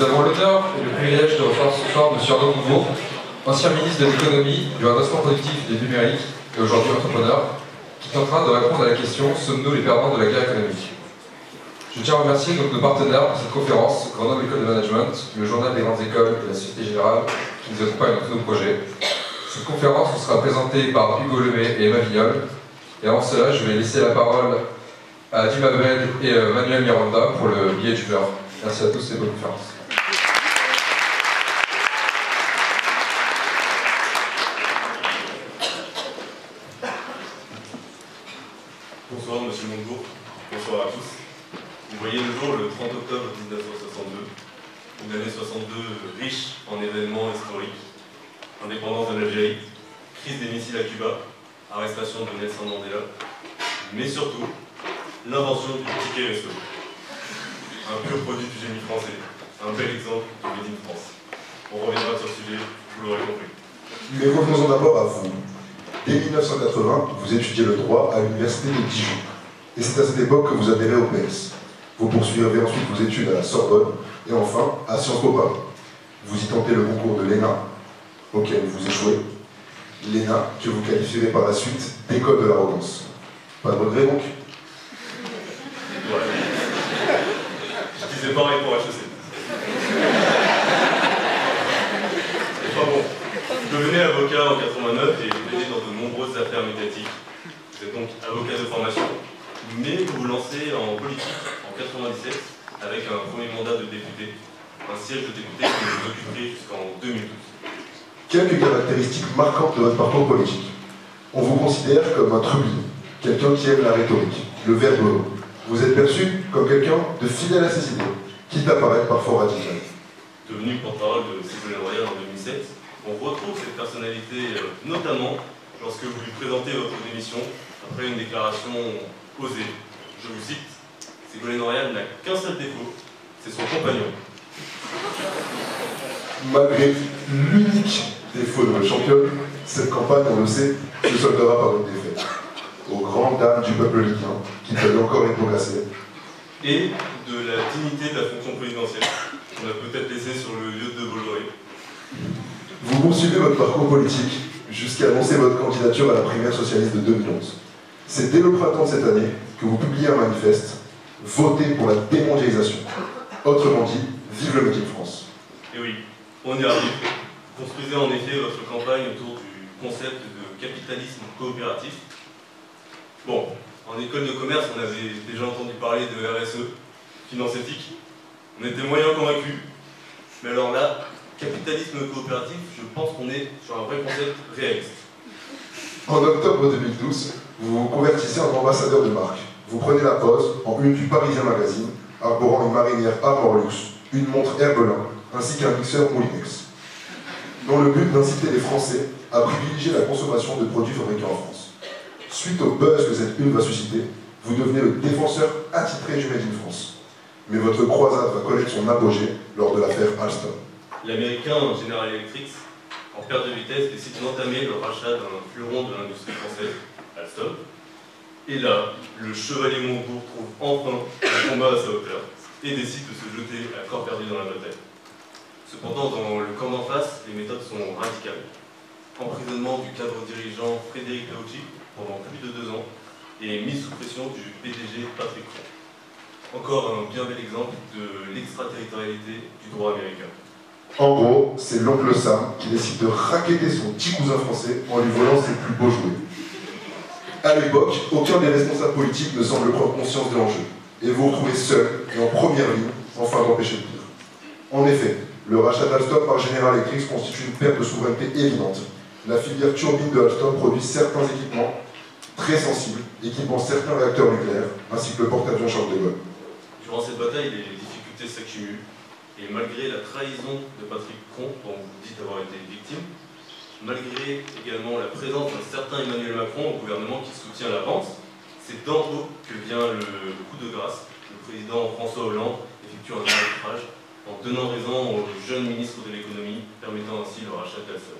Nous avons l'honneur et le privilège de recevoir ce soir M. Arnaud Montebourg, ancien ministre de l'économie, du redressement productif et du numérique, et aujourd'hui entrepreneur, qui est en train de répondre à la question « Sommes-nous les perdants de la guerre économique ?» Je tiens à remercier donc nos partenaires pour cette conférence, Grenoble École de Management, le Journal des Grandes Écoles et la Société Générale, qui nous accompagnent dans tous nos projets. Cette conférence vous sera présentée par Hugo Lemay et Emma Vignol. Et avant cela, je vais laisser la parole à Dima Bed et Manuel Miranda pour le billet d'humeur. Merci à tous et bonne conférence. Bonsoir Monsieur Montebourg, bonsoir à tous. Vous voyez le jour le 30 octobre 1962, une année 62 riche en événements historiques, indépendance de l'Algérie, crise des missiles à Cuba, arrestation de Nelson Mandela, mais surtout l'invention du ticket resto. Un pur produit du génie français, un bel exemple de Made in France. On reviendra sur ce sujet, vous l'aurez compris. Mais revenons d'abord à vous. Dès 1980, vous étudiez le droit à l'université de Dijon. Et c'est à cette époque que vous adhérez au PS. Vous poursuivrez ensuite vos études à la Sorbonne et enfin à Sciences Po Paris. Vous y tentez le concours de l'ENA, auquel vous échouez. L'ENA, que vous qualifierez par la suite d'école de l'arrogance. Pas de regret donc? Ouais. Je disais pareil pour HEC. Enfin bon, vous devenez avocat en 89 et vous plaidez dans de nombreuses affaires médiatiques. Vous êtes donc avocat de formation, mais vous vous lancez en politique en 97 avec un premier mandat de député, un siège de député que vous occuperez jusqu'en 2012. Quelques caractéristiques marquantes de votre parcours politique. On vous considère comme un trublier, quelqu'un qui aime la rhétorique, le verbe. Vous êtes perçu comme quelqu'un de fidèle à ses idées, quitte à paraître parfois radical. Devenu porte-parole de Ségolène Royal en 2007, on retrouve cette personnalité notamment lorsque vous lui présentez votre démission après une déclaration osée. Je vous cite, Ségolène Royal n'a qu'un seul défaut, c'est son compagnon. Malgré l'unique défaut de votre championne, cette campagne, on le sait, se soldera par une défaite. Aux grandes dames du peuple libyen, qui peuvent encore être cassées. Et de la dignité de la fonction présidentielle, qu'on a peut-être laissé sur le lieu de Bolloré. Vous poursuivez votre parcours politique jusqu'à annoncer votre candidature à la primaire socialiste de 2011. C'est dès le printemps de cette année que vous publiez un manifeste, Votez pour la démondialisation. Autrement dit, vive le Made in France. Et oui, on y arrive. Vous construisez en effet votre campagne autour du concept de capitalisme coopératif. Bon, en école de commerce, on avait déjà entendu parler de RSE, finance éthique. On était moyen convaincus. Mais alors là, capitalisme coopératif, je pense qu'on est sur un vrai concept réaliste. En octobre 2012, vous vous convertissez en ambassadeur de marque. Vous prenez la pose en une du Parisien Magazine, arborant une marinière Armor-Luxe, une montre Herbelin, ainsi qu'un mixeur Moulinex. Dans le but d'inciter les Français à privilégier la consommation de produits fabriqués en France. Suite au buzz que cette une va susciter, vous devenez le défenseur attitré du Made in France. Mais votre croisade va connaître son apogée lors de l'affaire Alstom. L'américain General Electric, en perte de vitesse, décide d'entamer le rachat d'un fleuron de l'industrie française, Alstom. Et là, le chevalier Montebourg trouve enfin un combat à sa hauteur et décide de se jeter à corps perdu dans la bataille. Cependant, dans le camp d'en face, les méthodes sont radicales. Emprisonnement du cadre dirigeant Frédéric Laouchi pendant plus de 2 ans et mise sous pression du PDG Patrick Cron. Encore un bien bel exemple de l'extraterritorialité du droit américain. En gros, c'est l'oncle Sam qui décide de racketter son petit cousin français en lui volant ses plus beaux jouets. À l'époque, aucun des responsables politiques ne semble prendre conscience de l'enjeu, et vous vous retrouvez seul et en première ligne, afin d'empêcher le pire. En effet, le rachat d'Alstom par General Electric constitue une perte de souveraineté évidente. La filière turbine de Alstom produit certains équipements très sensibles, équipant certains réacteurs nucléaires, ainsi que le porte-avions Charles de Gaulle. Durant cette bataille, les difficultés s'accumulent, et malgré la trahison de Patrick Cron, dont vous dites avoir été victime, malgré également la présence d'un certain Emmanuel Macron au gouvernement qui soutient la vente, c'est d'en haut que vient le coup de grâce. Le président François Hollande effectue un arbitrage en donnant raison au jeune ministre de l'économie, permettant ainsi le rachat d'Alstom.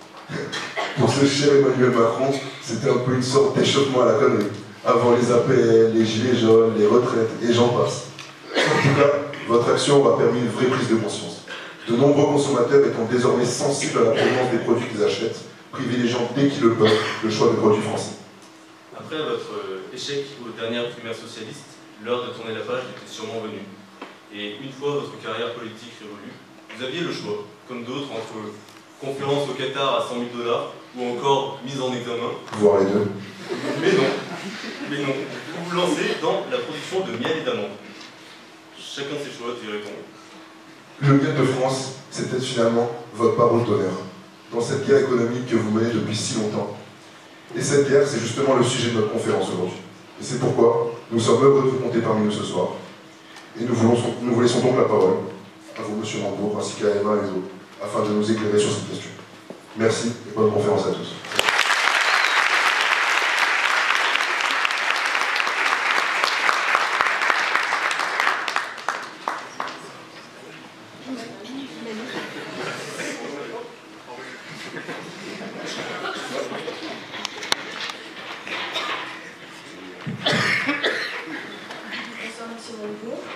Pour ce cher Emmanuel Macron, c'était un peu une sorte d'échauffement à la connerie, avant les APL, les gilets jaunes, les retraites, et j'en passe. En tout cas, votre action aura permis une vraie prise de conscience. De nombreux consommateurs étant désormais sensibles à la provenance des produits qu'ils achètent, privilégiant dès qu'ils le peuvent le choix des produits français. Après votre échec aux dernières primaires socialistes, l'heure de tourner la page était sûrement venue. Et une fois votre carrière politique révolue, vous aviez le choix, comme d'autres, entre conférence au Qatar à 100 000 $ ou encore mise en examen. Voir les deux. Mais non. Vous vous lancez dans la production de miel et d'amandes. Chacun ses choix, dirait-on. Le miel de France, c'était finalement votre parole d'honneur dans cette guerre économique que vous menez depuis si longtemps. Et cette guerre, c'est justement le sujet de notre conférence aujourd'hui. Et c'est pourquoi nous sommes heureux de vous compter parmi nous ce soir. Et nous vous laissons donc la parole à vous, M. Rambourg, ainsi qu'à Emma et les autres, afin de nous éclairer sur cette question. Merci et bonne conférence à tous.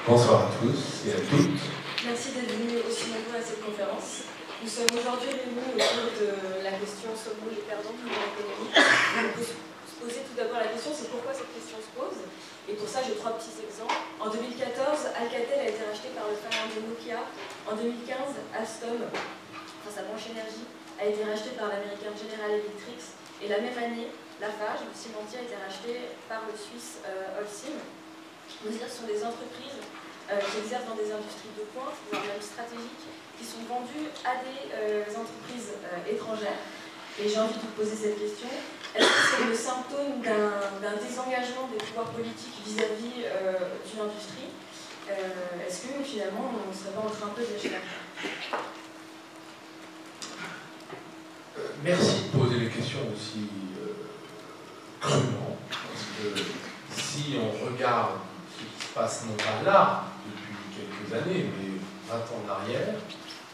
Bonsoir à tous et à toutes. Merci d'être venus aussi nombreux à cette conférence. Nous sommes aujourd'hui réunis autour de la question « Sommes-nous les perdants de l'économie ?» On peut se poser tout d'abord la question, c'est pourquoi cette question se pose. Et pour ça, j'ai trois petits exemples. En 2014, Alcatel a été racheté par le finlandais Nokia. En 2015, Alstom, enfin sa branche énergie, a été rachetée par l'américain General Electric. Et la même année, Lafarge, le cimentier, a été racheté par le Suisse Holcim. Ce sont des entreprises qui exercent dans des industries de pointe, voire même stratégiques, qui sont vendues à des entreprises étrangères. Et j'ai envie de vous poser cette question. Est-ce que c'est le symptôme d'un désengagement des pouvoirs politiques vis-à-vis d'une industrie? Est-ce que finalement on ne serait pas en train un peu de lâcher l'affaire? Merci de poser les questions aussi crûment, parce que si on regarde ce qui se passe non pas là, depuis quelques années, mais 20 ans en arrière,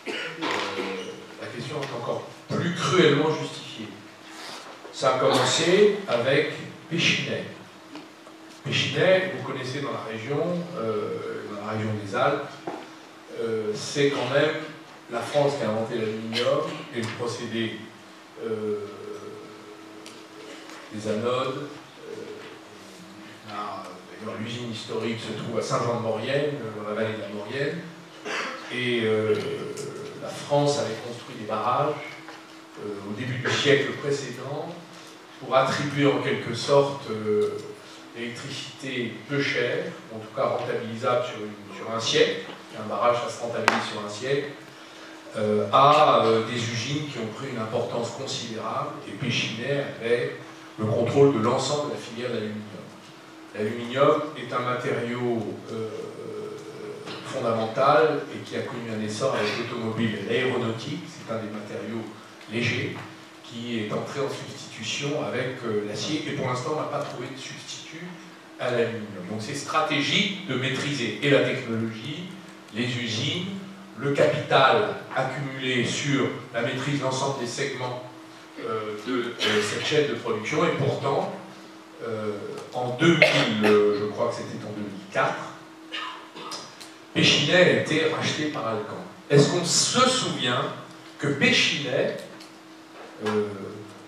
la question est encore plus cruellement justifiée. Ça a commencé avec Péchinet. Péchinet, vous connaissez dans la région des Alpes, c'est quand même la France qui a inventé l'aluminium et le procédé des anodes. D'ailleurs, l'usine historique se trouve à Saint-Jean-de-Maurienne, dans la vallée de la Maurienne. Et la France avait construit des barrages au début du siècle précédent pour attribuer en quelque sorte l'électricité peu chère, en tout cas rentabilisable sur un siècle, un barrage ça se rentabilise sur un siècle, à des usines qui ont pris une importance considérable, et Péchinet avait le contrôle de l'ensemble de la filière de l'aluminium. L'aluminium est un matériau fondamental et qui a connu un essor avec l'automobile et l'aéronautique. C'est un des matériaux légers qui est entré en substitution avec l'acier et pour l'instant on n'a pas trouvé de substitut à l'aluminium. Donc c'est stratégique de maîtriser et la technologie, les usines, le capital accumulé sur la maîtrise de l'ensemble des segments de cette chaîne de production, et pourtant en 2000, je crois que c'était en 2004, Péchinet a été racheté par Alcan. Est-ce qu'on se souvient que Péchinet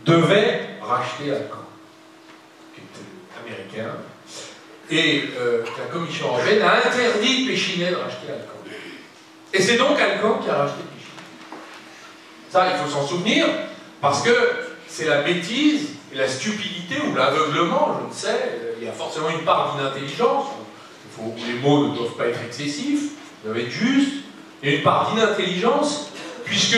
devait racheter Alcan, qui était américain, et que la Commission européenne a interdit Péchinet de racheter Alcan. Et c'est donc Alcan qui a racheté Péchinet. Ça, il faut s'en souvenir, parce que c'est la bêtise et la stupidité ou l'aveuglement, je ne sais, il y a forcément une part d'inintelligence, les mots ne doivent pas être excessifs, ils doivent être justes, il y a une part d'inintelligence, puisque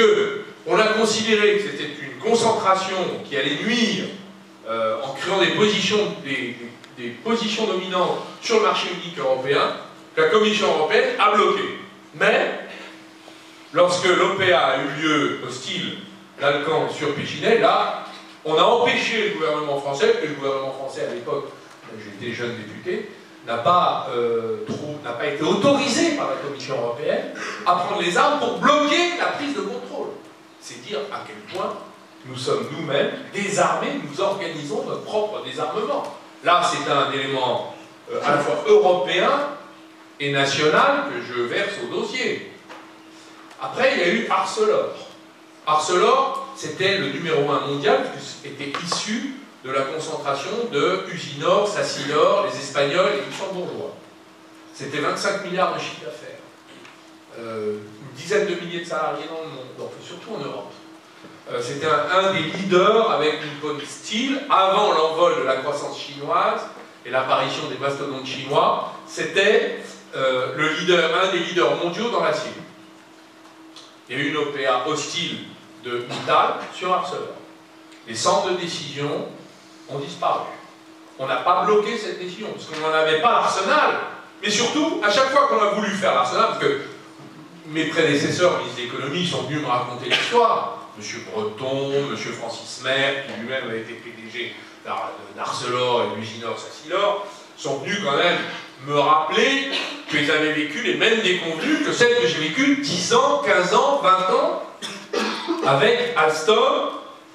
on a considéré que c'était une concentration qui allait nuire en créant des positions dominantes sur le marché unique européen, que la Commission européenne a bloqué. Mais, lorsque l'OPA a eu lieu hostile, l'Alcan sur Péchinet, là, on a empêché le gouvernement français, et le gouvernement français à l'époque, j'étais jeune député, n'a pas été autorisé par la Commission européenne à prendre les armes pour bloquer la prise de contrôle. C'est dire à quel point nous sommes nous-mêmes désarmés, nous organisons notre propre désarmement. Là, c'est un élément à la fois européen et national que je verse au dossier. Après, il y a eu Arcelor. Arcelor, c'était le numéro 1 mondial, puisqu'il était issu de la concentration de Usinor, Sassinor, les Espagnols et les Luxembourgeois. C'était 25 milliards de chiffre d'affaires. Une dizaine de milliers de salariés dans le monde, donc surtout en Europe. C'était un des leaders avec Nippon Steel, avant l'envol de la croissance chinoise et l'apparition des mastodontes chinois. C'était un des leaders mondiaux dans l'acier. Il y a eu une OPA hostile de Mittal sur Arcelor. Les centres de décision ont disparu. On n'a pas bloqué cette décision, parce qu'on n'en avait pas l'arsenal. Mais surtout, à chaque fois qu'on a voulu faire l'arsenal, parce que mes prédécesseurs, ministres de l'économie, sont venus me raconter l'histoire. M. Breton, M. Francis Maire, qui lui-même a été PDG d'Arcelor et d'Usinor Sassinor, sont venus quand même me rappeler qu'ils avaient vécu les mêmes déconvenues que celles que j'ai vécues 10 ans, 15 ans, 20 ans, avec Alstom,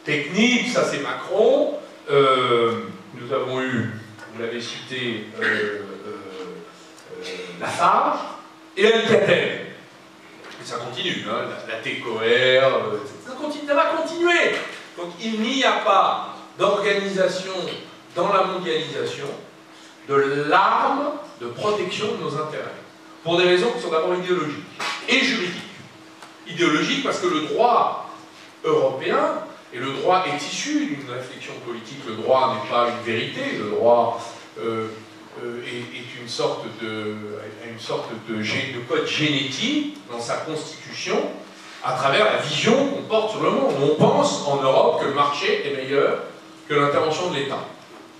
Technip, ça c'est Macron. Nous avons eu, vous l'avez cité, Lafarge et Alcatel. Et ça continue, hein, la TCOR, ça va continuer. Donc il n'y a pas d'organisation dans la mondialisation de l'arme de protection de nos intérêts. Pour des raisons qui sont d'abord idéologiques et juridiques. Idéologiques parce que le droit européen, et le droit est issu d'une réflexion politique, le droit n'est pas une vérité, le droit est une sorte de code génétique dans sa constitution à travers la vision qu'on porte sur le monde. On pense en Europe que le marché est meilleur que l'intervention de l'État.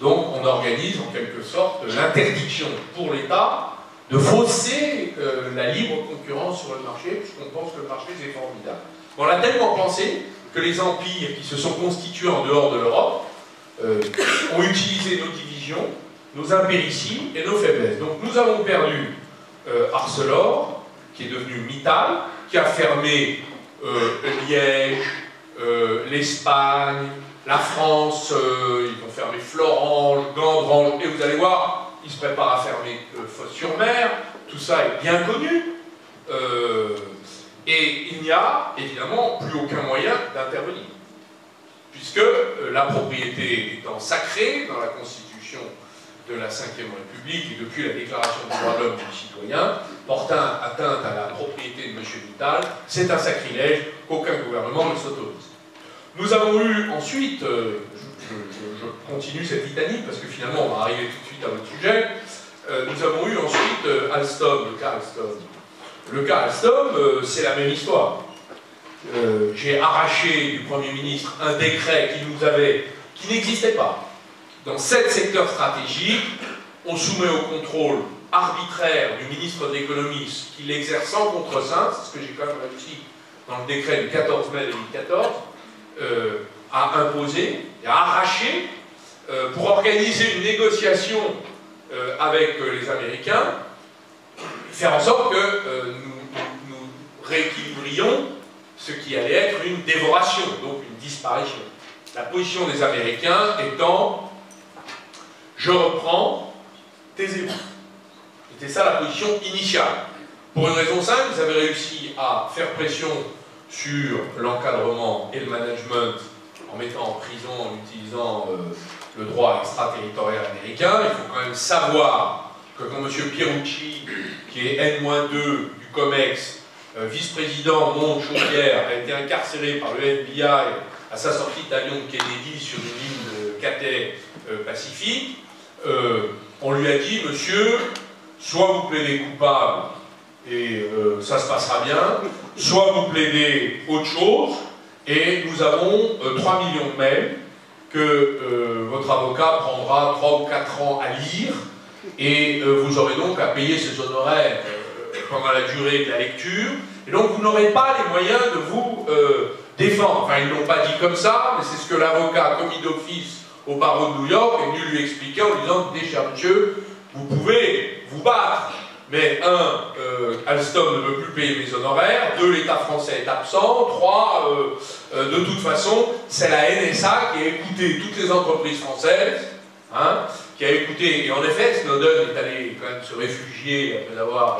Donc on organise en quelque sorte l'interdiction pour l'État de fausser la libre concurrence sur le marché, puisqu'on pense que le marché c'est formidable. On a tellement pensé que les empires qui se sont constitués en dehors de l'Europe ont utilisé nos divisions, nos impéricides et nos faiblesses. Donc nous avons perdu Arcelor, qui est devenu Mittal, qui a fermé Liège, l'Espagne, la France, ils ont fermé Florange, Gandrange, et vous allez voir, ils se préparent à fermer Fos-sur-Mer, tout ça est bien connu. Et il n'y a évidemment plus aucun moyen d'intervenir, puisque la propriété étant sacrée dans la Constitution de la Ve République et depuis la Déclaration des droits de l'homme et du citoyen, portant atteinte à la propriété de M. Mittal, c'est un sacrilège qu'aucun gouvernement ne s'autorise. Nous avons eu ensuite, je continue cette litanie parce que finalement on va arriver tout de suite à votre sujet, nous avons eu ensuite Alstom, le cas Alstom. Le cas Alstom, c'est la même histoire. J'ai arraché du Premier ministre un décret qui n'existait pas. Dans 7 secteurs stratégiques, on soumet au contrôle arbitraire du ministre de l'économie qui l'exerce sans contreseing, c'est ce que j'ai quand même réussi dans le décret du 14 mai 2014, à imposer et à arracher pour organiser une négociation avec les Américains, faire en sorte que nous rééquilibrions ce qui allait être une dévoration, donc une disparition. La position des Américains étant « je reprends, taisez-vous ». C'était ça la position initiale. Pour une raison simple, ils avaient réussi à faire pression sur l'encadrement et le management en mettant en prison, en utilisant le droit extraterritorial américain. Il faut quand même savoir que quand M. Pierucci, qui est N-2 du COMEX, vice-président Monde Chaudière, a été incarcéré par le FBI à sa sortie d'avion de Kennedy sur une ligne de Cathay Pacifique, on lui a dit, monsieur, soit vous plaidez coupable et ça se passera bien, soit vous plaidez autre chose, et nous avons 3 millions de mails que votre avocat prendra 3 ou 4 ans à lire, et vous aurez donc à payer ces honoraires pendant la durée de la lecture, et donc vous n'aurez pas les moyens de vous défendre. Enfin, ils ne l'ont pas dit comme ça, mais c'est ce que l'avocat commis d'office au barreau de New York est venu lui expliquer en lui disant, écoutez, cher monsieur, vous pouvez vous battre, mais Alstom ne veut plus payer mes honoraires, 2, l'État français est absent, 3, de toute façon, c'est la NSA qui a écouté toutes les entreprises françaises, hein, qui a écouté, et en effet, Snowden est allé quand même se réfugier après avoir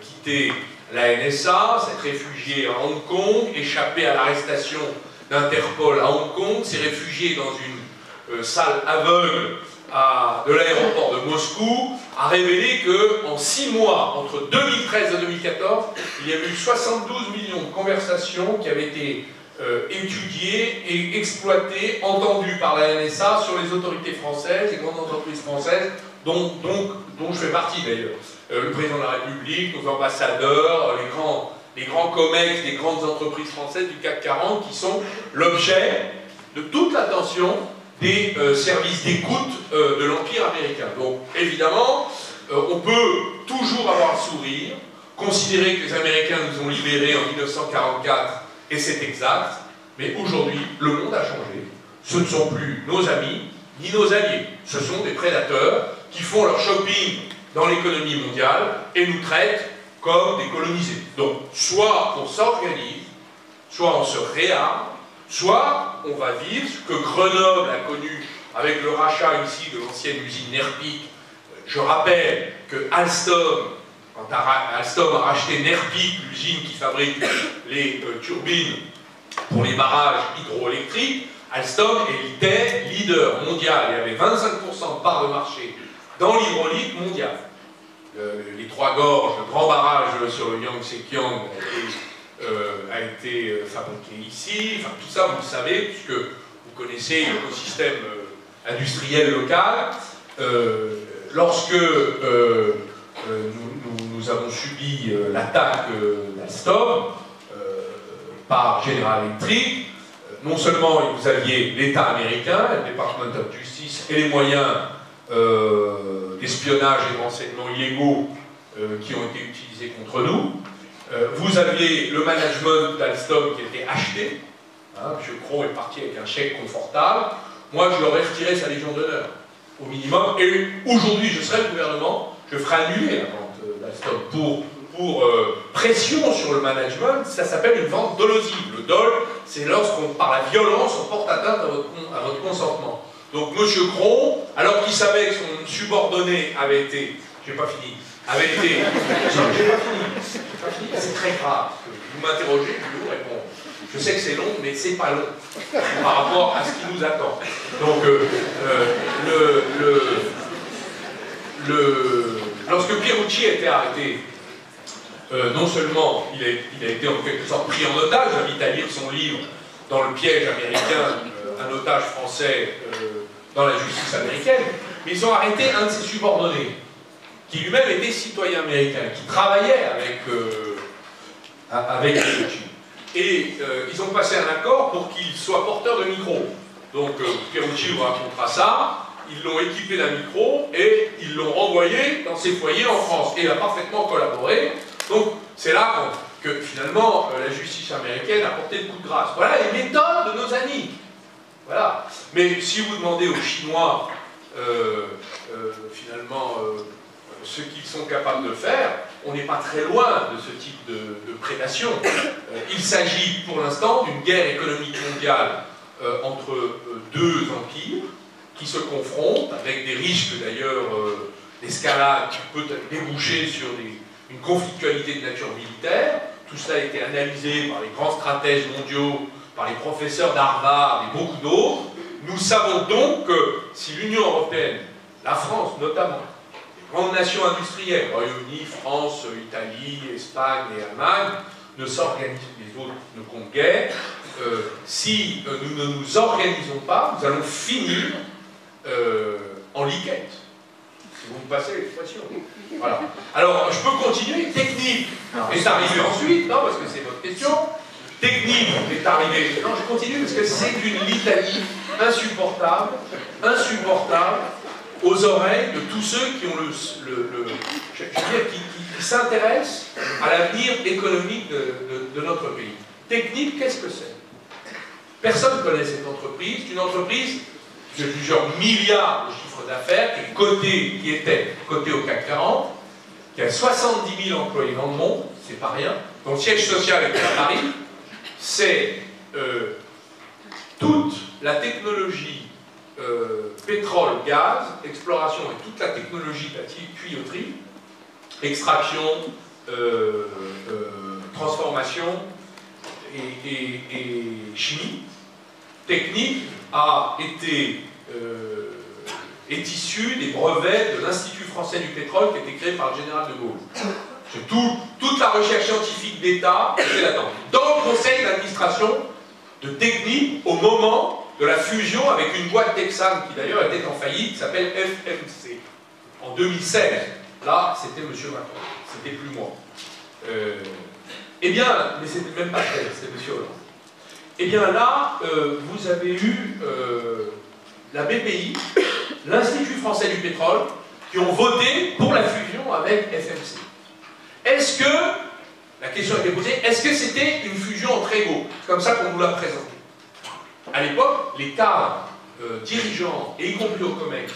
quitté la NSA, s'être réfugié à Hong Kong, échappé à l'arrestation d'Interpol à Hong Kong, s'est réfugié dans une salle aveugle de l'aéroport de Moscou, a révélé qu'en 6 mois, entre 2013 et 2014, il y avait eu 72 millions de conversations qui avaient été étudiées et exploitées, entendues par la NSA sur les autorités françaises, les grandes entreprises françaises, dont je fais partie d'ailleurs. Le président de la République, nos ambassadeurs, les grands COMEX des grandes entreprises françaises du CAC 40 qui sont l'objet de toute l'attention des services d'écoute de l'Empire américain. Donc évidemment, on peut toujours avoir le sourire, considérer que les Américains nous ont libérés en 1944, et c'est exact, mais aujourd'hui, le monde a changé. Ce ne sont plus nos amis, ni nos alliés. Ce sont des prédateurs qui font leur shopping dans l'économie mondiale et nous traitent comme des colonisés. Donc, soit on s'organise, soit on se réarme, soit on va vivre ce que Grenoble a connu avec le rachat ici de l'ancienne usine Nerpic. Je rappelle que Alstom, quand Alstom a racheté Nerpic, l'usine qui fabrique les turbines pour les barrages hydroélectriques, Alstom était leader mondial. Il y avait 25% de part de marché dans l'hydraulique mondiale. Les Trois Gorges, le grand barrage sur le Yangtze-Kiang a été fabriqué ici. Enfin, tout ça, vous le savez, puisque vous connaissez l'écosystème industriel local. Lorsque nous avons subi l'attaque d'Alstom par General Electric, non seulement vous aviez l'État américain, le Department of Justice, et les moyens d'espionnage et de renseignements illégaux qui ont été utilisés contre nous, vous aviez le management d'Alstom qui était acheté. Hein, M. Crowe est parti avec un chèque confortable. Moi, je lui aurais retiré sa Légion d'honneur, au minimum. Et aujourd'hui, je serai le gouvernement, je ferai annuler la vente d'Alstom pour pression sur le management. Ça s'appelle une vente dolosive. Le dol, c'est lorsqu'on, par la violence, on porte atteinte à votre consentement. Donc, M. Crowe, alors qu'il savait que son subordonné avait été... J'ai pas fini. Avait été... J'ai pas fini. C'est très grave. Vous m'interrogez, je vais vous répondre. Je sais que c'est long, mais c'est pas long par rapport à ce qui nous attend. Donc, lorsque Pierucci a été arrêté, non seulement il a été en quelque sorte pris en otage, j'invite à lire son livre Dans le piège américain, un otage français dans la justice américaine, mais ils ont arrêté un de ses subordonnés, qui lui-même était citoyen américain, qui travaillait avec Pierucci. Et ils ont passé un accord pour qu'il soit porteur de micro. Donc Pierucci vous racontera ça, ils l'ont équipé d'un micro et ils l'ont renvoyé dans ses foyers en France. Et il a parfaitement collaboré. Donc c'est là que finalement la justice américaine a porté le coup de grâce. Voilà les méthodes de nos amis. Voilà. Mais si vous demandez aux Chinois finalement ce qu'ils sont capables de faire, on n'est pas très loin de ce type de prédation. Il s'agit pour l'instant d'une guerre économique mondiale entre deux empires qui se confrontent, avec des risques d'ailleurs d'escalade qui peut déboucher sur une conflictualité de nature militaire. Tout cela a été analysé par les grands stratèges mondiaux, par les professeurs d'Harvard et beaucoup d'autres. Nous savons donc que si l'Union européenne, la France notamment, grandes nations industrielles, Royaume-Uni, France, Italie, Espagne et Allemagne, ne s'organisent, les autres ne comptent guère. Si nous ne nous organisons pas, nous allons finir en liquette. Si vous me passez l'expression. Voilà. Alors, je peux continuer. Technique est arrivé ensuite, non, parce que c'est votre question. Technique est arrivé. Non, je continue parce que c'est une litanie insupportable, aux oreilles de tous ceux qui ont je veux dire, qui s'intéressent à l'avenir économique de notre pays. Technique, qu'est-ce que c'est? Personne ne connaît cette entreprise. C'est une entreprise de plusieurs milliards de chiffre d'affaires, qui était cotée au CAC 40, qui a 70 000 employés dans le monde, c'est pas rien. Donc, siège social est à Paris. C'est toute la technologie pétrole, gaz, exploration et toute la technologie de la tuyauterie, extraction, transformation et chimie. Technique est issu des brevets de l'Institut français du pétrole qui a été créé par le général de Gaulle. Toute la recherche scientifique d'État était là-dedans. Dans le conseil d'administration de Technip, au moment de la fusion avec une boîte texane qui d'ailleurs était en faillite, qui s'appelle FMC, en 2016. Là, c'était M. Macron, c'était plus moi. Eh bien, mais c'était même pas elle, c'était M. Hollande. Eh bien là, vous avez eu la BPI, l'Institut français du pétrole, qui ont voté pour la fusion avec FMC. Est-ce que, la question a été posée, est-ce que c'était une fusion entre égaux? C'est comme ça qu'on nous l'a présenté. À l'époque, les cadres dirigeants, et y compris au COMEX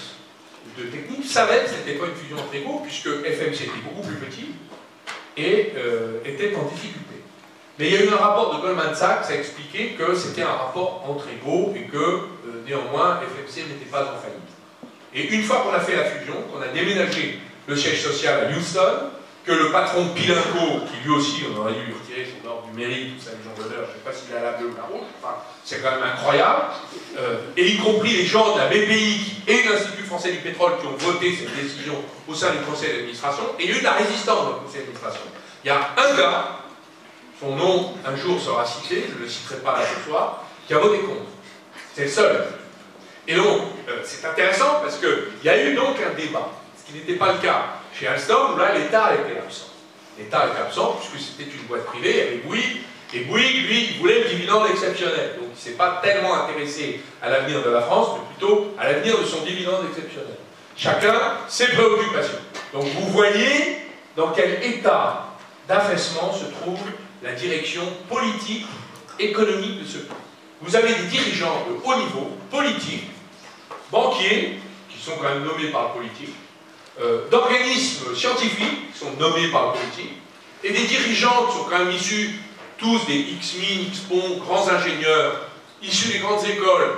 de Technip, savaient que ce n'était pas une fusion entre égaux, puisque FMC était beaucoup plus petit et était en difficulté. Mais il y a eu un rapport de Goldman Sachs qui a expliqué que c'était un rapport entre égaux et que, néanmoins, FMC n'était pas en faillite. Et une fois qu'on a fait la fusion, qu'on a déménagé le siège social à Houston, que le patron de Pilinco, qui lui aussi, on aurait dû lui retirer son ordre du mérite, tout ça, les gens d'honneur, je ne sais pas s'il a la bleue ou la rouge, enfin, c'est quand même incroyable, et y compris les gens de la BPI et de l'Institut français du pétrole qui ont voté cette décision au sein du conseil d'administration, et il y a eu de la résistance dans le conseil d'administration. Il y a un gars, son nom un jour sera cité, je ne le citerai pas là ce soir, qui a voté contre. C'est le seul. Et donc, c'est intéressant parce qu'il y a eu donc un débat, ce qui n'était pas le cas chez Alstom, où là l'État était absent. L'État était absent puisque c'était une boîte privée, il y avait Bouygues, et Bouygues, lui, il voulait le dividende exceptionnel. Donc il ne s'est pas tellement intéressé à l'avenir de la France, mais plutôt à l'avenir de son dividende exceptionnel. Chacun ses préoccupations. Donc vous voyez dans quel état d'affaissement se trouve la direction politique, économique de ce pays. Vous avez des dirigeants de haut niveau, politiques, banquiers, qui sont quand même nommés par le politique, d'organismes scientifiques, qui sont nommés par le politique, et des dirigeants qui sont quand même issus, tous des X-Min, X-Pont, grands ingénieurs, issus des grandes écoles,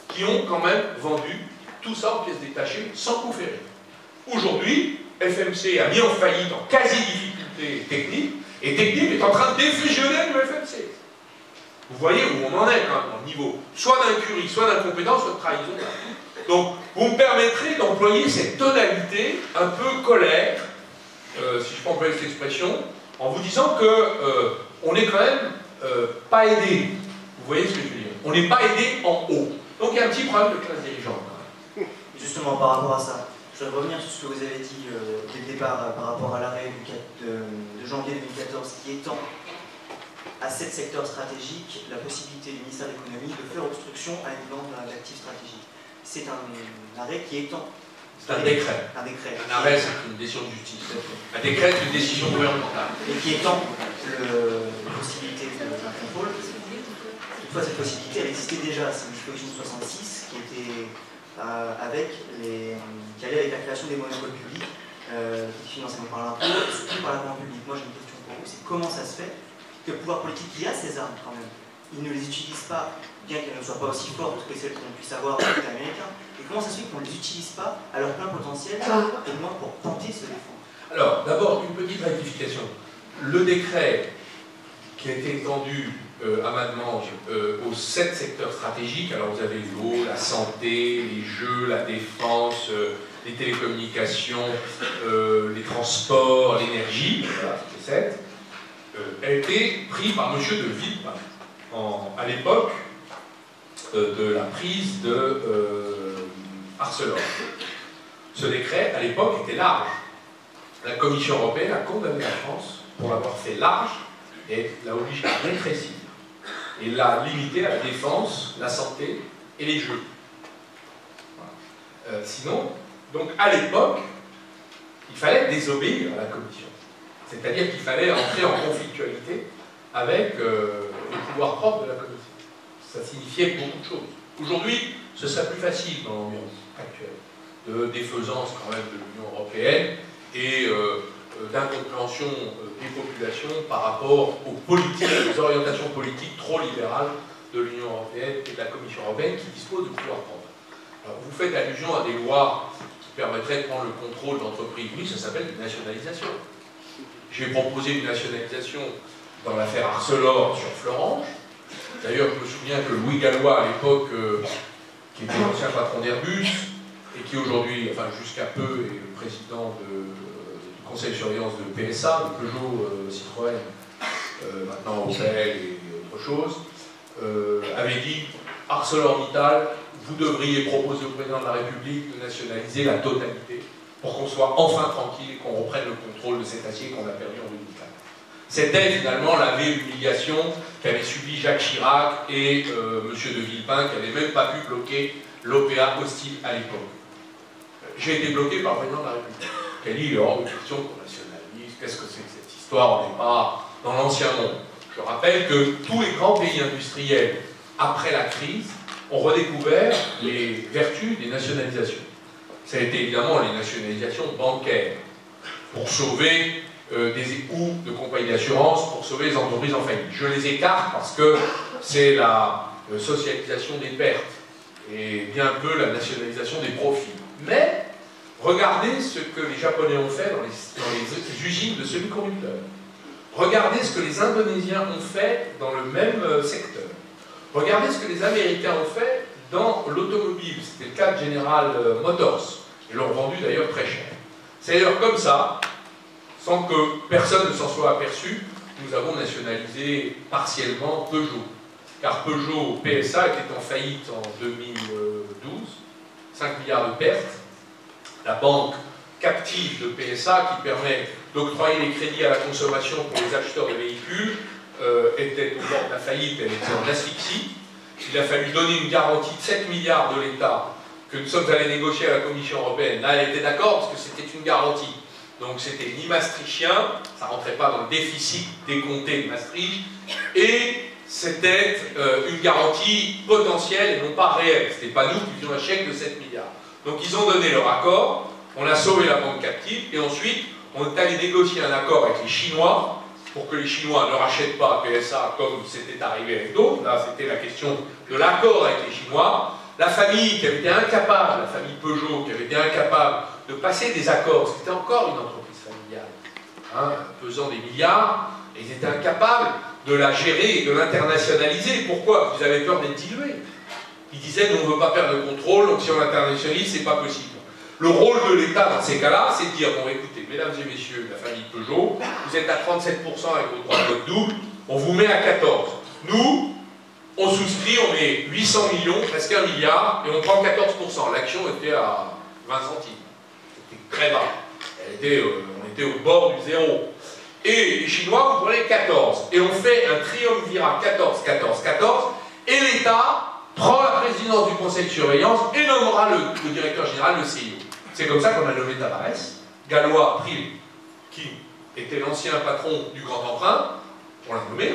qui ont quand même vendu tout ça en pièces détachées, sans coup ferré. Aujourd'hui, FMC a mis en faillite, en quasi-difficulté technique, et Technip est en train de défusionner le FMC. Vous voyez où on en est quand même, au niveau soit d'incurie, soit d'incompétence, soit de trahison. Donc, vous me permettrez d'employer cette tonalité un peu colère, si je peux employer cette expression, en vous disant que on n'est quand même pas aidé. Vous voyez ce que je veux dire? On n'est pas aidé en haut. Donc, il y a un petit problème de classe dirigeante. Justement, par rapport à ça, je voudrais revenir sur ce que vous avez dit dès le départ par rapport à l'arrêt de janvier 2014 qui étend à 7 secteurs stratégiques la possibilité du ministère de l'économie de faire obstruction à une vente d'actifs stratégiques. C'est un arrêt qui étend. C'est un décret. Un décret. Un arrêt, c'est une décision de justice. Un décret, c'est une décision gouvernementale. Et qui étend la possibilité d'un contrôle. Toutefois, cette possibilité, elle existait déjà. C'est une disposition 66 qui était qui allait avec la création des monopoles publics, financés par l'impôt, et soutenus par la commande publique. Moi, j'ai une question pour vous, c'est comment ça se fait que le pouvoir politique qui a ces armes, quand même, il ne les utilise pas, bien qu'elles ne soient pas aussi fortes que celles qu'on puisse avoir avec les Américains, et comment ça se fait qu'on ne les utilise pas à leur plein potentiel, au moins pour tenter de se défendre? Alors, d'abord, une petite rectification. Le décret qui a été étendu à Mademange aux 7 secteurs stratégiques, alors vous avez l'eau, la santé, les jeux, la défense, les télécommunications, les transports, l'énergie, voilà, c'est 7, a été pris par M. de Villepin à l'époque de la prise de Arcelor. Ce décret, à l'époque, était large. La Commission européenne a condamné la France pour l'avoir fait large et l'a obligé à rétrécir. Et l'a limité à la défense, la santé et les jeux. Voilà. Sinon, donc à l'époque, il fallait désobéir à la Commission. C'est-à-dire qu'il fallait entrer en conflictualité avec les pouvoirs propres de la Commission. Ça signifiait beaucoup de choses. Aujourd'hui, ce serait plus facile dans l'ambiance actuelle de défaisance quand même de l'Union européenne et d'incompréhension des populations par rapport aux politiques, aux orientations politiques trop libérales de l'Union européenne et de la Commission européenne qui disposent de pouvoirs propres. Alors, vous faites allusion à des lois qui permettraient de prendre le contrôle d'entreprises. Oui, ça s'appelle une nationalisation. J'ai proposé une nationalisation dans l'affaire Arcelor sur Florange. D'ailleurs, je me souviens que Louis Gallois, à l'époque, qui était l'ancien patron d'Airbus, et qui aujourd'hui, enfin jusqu'à peu, est le président du conseil de surveillance de PSA, de Peugeot, Citroën, maintenant Opel et autre chose, avait dit « ArcelorMittal, vous devriez proposer au président de la République de nationaliser la totalité pour qu'on soit enfin tranquille et qu'on reprenne le contrôle de cet acier qu'on a perdu en 2004. » C'était finalement la vieille humiliation qu'avaient subi Jacques Chirac et M. de Villepin, qui n'avaient même pas pu bloquer l'OPA hostile à l'époque. J'ai été bloqué par le président de la République. Qui a dit, il est hors de question qu'on nationalise, qu'est-ce que c'est que cette histoire, on n'est pas dans l'ancien monde. Je rappelle que tous les grands pays industriels, après la crise, ont redécouvert les vertus des nationalisations. Ça a été évidemment les nationalisations bancaires, pour sauver des écoutes de compagnies d'assurance, pour sauver les entreprises en faillite. Je les écarte parce que c'est la socialisation des pertes et bien peu la nationalisation des profits. Mais regardez ce que les Japonais ont fait dans les usines de semi-conducteurs. Regardez ce que les Indonésiens ont fait dans le même secteur. Regardez ce que les Américains ont fait dans l'automobile. C'était le cas de General Motors. Ils l'ont vendu d'ailleurs très cher. C'est d'ailleurs comme ça, sans que personne ne s'en soit aperçu, nous avons nationalisé partiellement Peugeot. Car Peugeot, PSA, était en faillite en 2012, 5 milliards de pertes. La banque captive de PSA, qui permet d'octroyer les crédits à la consommation pour les acheteurs de véhicules, était au bord de la faillite, elle était en asphyxie. Il a fallu donner une garantie de 7 milliards de l'État que nous sommes allés négocier à la Commission européenne. Là, elle était d'accord parce que c'était une garantie. Donc c'était ni maastrichtien, ça ne rentrait pas dans le déficit décompté de Maastricht, et c'était une garantie potentielle et non pas réelle. Ce n'était pas nous qui faisions un chèque de 7 milliards. Donc ils ont donné leur accord, on a sauvé la banque captive, et ensuite on est allé négocier un accord avec les Chinois pour que les Chinois ne rachètent pas PSA comme c'était arrivé avec d'autres. Là, c'était la question de l'accord avec les Chinois. La famille qui avait été incapable, la famille Peugeot, qui avait été incapable de passer des accords, c'était encore une entreprise familiale, hein, pesant des milliards, et ils étaient incapables de la gérer et de l'internationaliser. Pourquoi? Ils avaient peur d'être dilués. Ils disaient, nous on ne veut pas perdre le contrôle, donc si on l'internationalise, c'est pas possible. Le rôle de l'État dans ces cas-là, c'est de dire, bon écoutez, mesdames et messieurs de la famille Peugeot, vous êtes à 37% avec vos droits de vote double, on vous met à 14%. Nous, on souscrit, on met 800 millions, presque 1 milliard, et on prend 14%. L'action était à 20 centimes. C'était très bas. On était au bord du zéro. Et les Chinois, vous prenez 14. Et on fait un triumvirat 14, 14, 14, et l'État prend la présidence du conseil de surveillance et nommera le directeur général, le CIO. C'est comme ça qu'on a nommé Tavares. Gallois, qui était l'ancien patron du Grand Emprunt, on l'a nommé.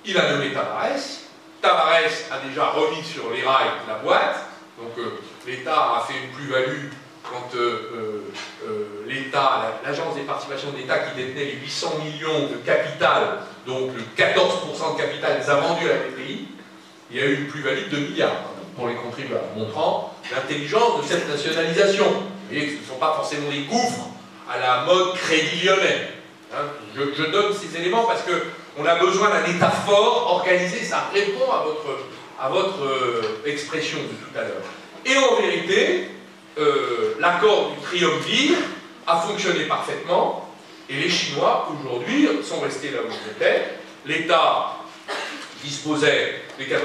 Il a nommé Tavares. Tavares a déjà remis sur les rails la boîte. Donc l'État a fait une plus-value quand l'État, l'agence des participations de l'État qui détenait les 800 millions de capital, donc le 14% de capital, les a vendus à la BPI. Il y a eu une plus-value de 2 milliards pour les contribuables, montrant l'intelligence de cette nationalisation. Vous voyez que ce ne sont pas forcément des gouffres à la mode Crédit Lyonnais. Hein, je donne ces éléments parce qu'on a besoin d'un État fort, organisé, ça répond à votre expression de tout à l'heure. Et en vérité, l'accord du triumvirat a fonctionné parfaitement, et les Chinois, aujourd'hui, sont restés là où ils étaient. L'État disposait des 14%,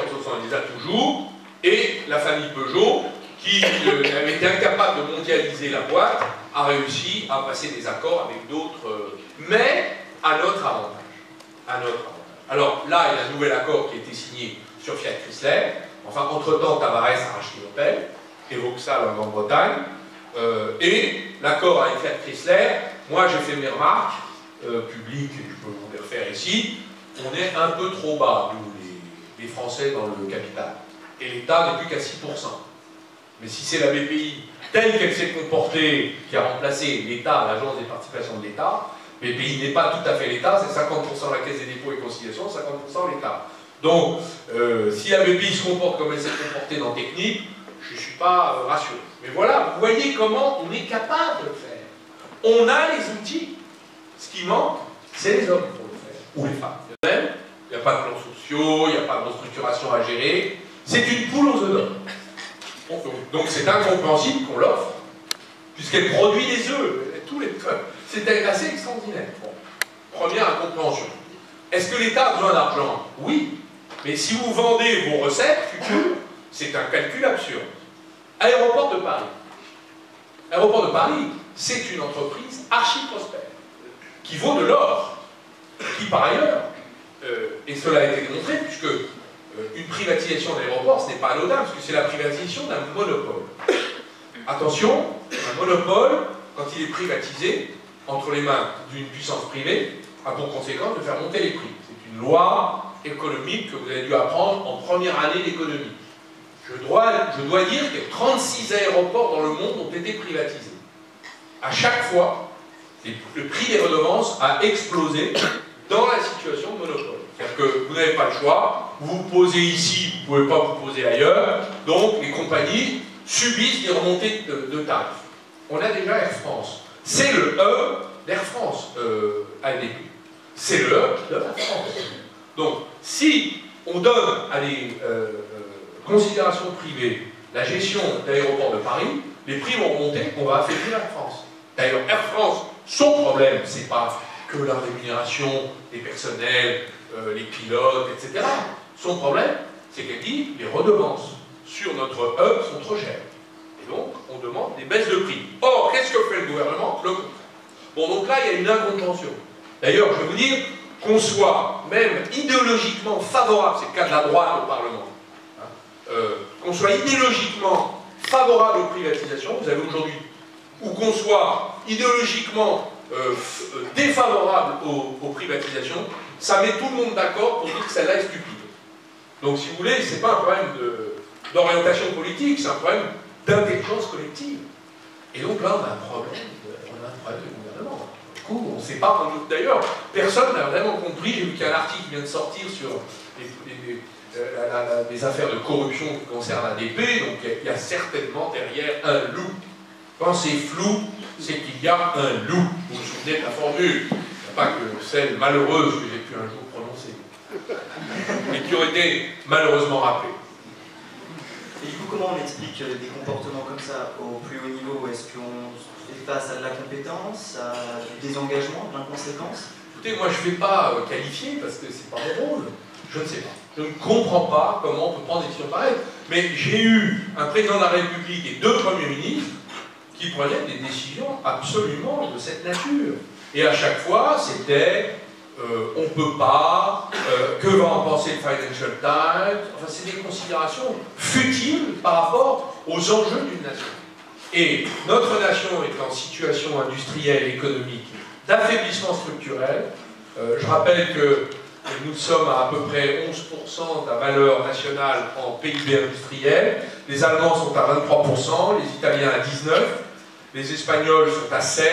il les a toujours, et la famille Peugeot, qui avait été incapable de mondialiser la boîte, a réussi à passer des accords avec d'autres, mais à notre avantage. Alors là, il y a un nouvel accord qui a été signé sur Fiat Chrysler. Enfin, entre-temps, Tavares a racheté Opel, et Vauxhall en Grande-Bretagne, et l'accord avec Fiat Chrysler, moi j'ai fait mes remarques publiques, et je peux vous les refaire ici, on est un peu trop bas, nous, les Français, dans le capital. Et l'État n'est plus qu'à 6%. Mais si c'est la BPI, telle qu'elle s'est comportée, qui a remplacé l'État, l'agence des participations de l'État, BPI n'est pas tout à fait l'État, c'est 50% la Caisse des dépôts et conciliations, 50% l'État. Donc, si la BPI se comporte comme elle s'est comportée dans Technip, je ne suis pas rassuré. Mais voilà, vous voyez comment on est capable de le faire. On a les outils. Ce qui manque, c'est les hommes pour le faire, ou les femmes. Il n'y a pas de plans sociaux, il n'y a pas de restructuration à gérer. C'est une poule aux œufs d'or. Donc c'est incompréhensible qu'on l'offre, puisqu'elle produit des œufs. C'est assez extraordinaire. Bon. Première incompréhension. Est-ce que l'État a besoin d'argent? Oui. Mais si vous vendez vos recettes futures, c'est un calcul absurde. Aéroport de Paris. Aéroport de Paris, c'est une entreprise archi-prospère, qui vaut de l'or, qui par ailleurs, et cela a été démontré, puisque une privatisation d'aéroport, ce n'est pas anodin, parce que c'est la privatisation d'un monopole. Attention, un monopole, quand il est privatisé, entre les mains d'une puissance privée, a pour conséquence de faire monter les prix. C'est une loi économique que vous avez dû apprendre en première année d'économie. Je dois dire que 36 aéroports dans le monde ont été privatisés. À chaque fois, le prix des redevances a explosé dans la situation de monopole. C'est-à-dire que vous n'avez pas le choix, vous vous posez ici, vous ne pouvez pas vous poser ailleurs, donc les compagnies subissent des remontées de tarifs. On a déjà Air France. C'est le hub d'Air France, ADP. C'est le hub de Air France. Donc, si on donne à des considérations privées la gestion d'aéroports de Paris, les prix vont remonter, on va affaiblir Air France. D'ailleurs, Air France, son problème, c'est pas que la rémunération des personnels, les pilotes, etc. Son problème, c'est qu'elle dit les redevances sur notre hub sont trop chères. Et donc, on demande des baisses de prix. Or, qu'est-ce que fait le gouvernement? Bon, donc là, il y a une incompréhension. D'ailleurs, je vais vous dire qu'on soit même idéologiquement favorable, c'est le cas de la droite au Parlement, qu'on soit idéologiquement favorable aux privatisations, vous avez aujourd'hui, ou qu'on soit idéologiquement défavorable aux privatisations, ça met tout le monde d'accord pour dire que celle-là est stupide. Donc, si vous voulez, c'est pas un problème d'orientation politique, c'est un problème d'intelligence collective. Et donc là, on a un problème de gouvernement. Du coup, on ne sait pas. D'ailleurs, personne n'a vraiment compris. J'ai vu qu'il y a un article qui vient de sortir sur les affaires de corruption qui concernent ADP, donc il y a certainement derrière un loup. Quand c'est flou, c'est qu'il y a un loup. Vous vous souvenez de la formule? Il n'y a pas que celle malheureuse que j'ai pu un jour prononcer, mais qui aurait été malheureusement rappelée. Et du coup, comment on explique des comportements comme ça au plus haut niveau? Est-ce qu'on fait face à de la compétence, à du désengagement, de l'inconséquence? Écoutez, moi je ne vais pas qualifier parce que c'est pas mon rôle. Je ne sais pas. Je ne comprends pas comment on peut prendre des décisions pareilles. Mais j'ai eu un président de la République et 2 premiers ministres qui prenaient des décisions absolument de cette nature. Et à chaque fois, c'était on ne peut pas, que va en penser le Financial Times? Enfin, c'est des considérations futiles par rapport aux enjeux d'une nation. Et notre nation est en situation industrielle et économique d'affaiblissement structurel. Je rappelle que nous sommes à peu près 11% de la valeur nationale en PIB industriel. Les Allemands sont à 23%, les Italiens à 19%, les Espagnols sont à 16%,